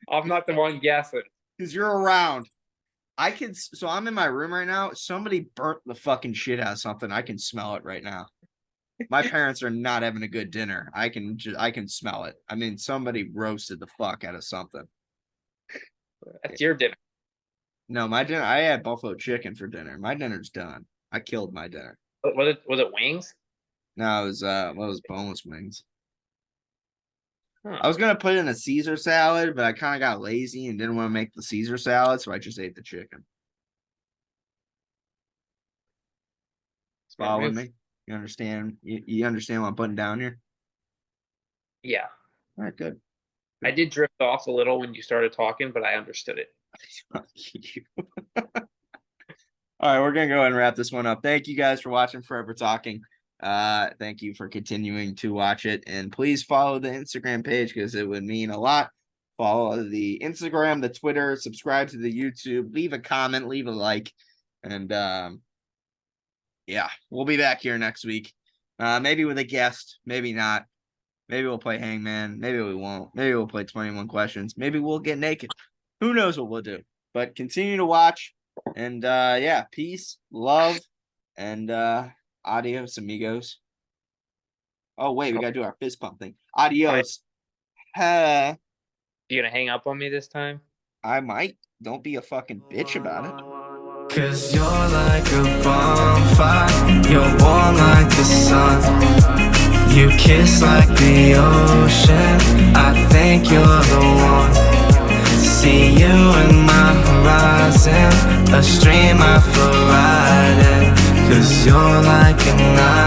I'm not the one guessing. Because you're around. So I'm in my room right now. Somebody burnt the fucking shit out of something. I can smell it right now. My parents are not having a good dinner. I can smell it. I mean, somebody roasted the fuck out of something. That's your dinner. No, my dinner. I had buffalo chicken for dinner. My dinner's done. I killed my dinner. Was it wings? No, it was boneless wings. Huh. I was gonna put in a Caesar salad, but I kind of got lazy and didn't want to make the Caesar salad, so I just ate the chicken. Following me? You understand? You understand what I'm putting down here? Yeah. All right, good. I did drift off a little when you started talking, but I understood it. Fuck you. All right, we're gonna go ahead and wrap this one up. Thank you guys for watching Forever Talking. Thank you for continuing to watch it, and please follow the Instagram page because it would mean a lot. Follow the Instagram, the Twitter, subscribe to the YouTube, leave a comment, leave a like, and yeah, we'll be back here next week. Maybe with a guest, maybe not. Maybe we'll play Hangman. Maybe we won't. Maybe we'll play 21 questions. Maybe we'll get naked. Who knows what we'll do? But continue to watch. And yeah, peace, love, and adios, amigos. Oh, wait, we got to do our fist pump thing. Adios. You gonna hang up on me this time? I might. Don't be a fucking bitch about it. 'Cause you're like a bonfire, you're warm like the sun. You kiss like the ocean, I think you're the one. See you in my horizon, a stream I feel riding. 'Cause you're like a night.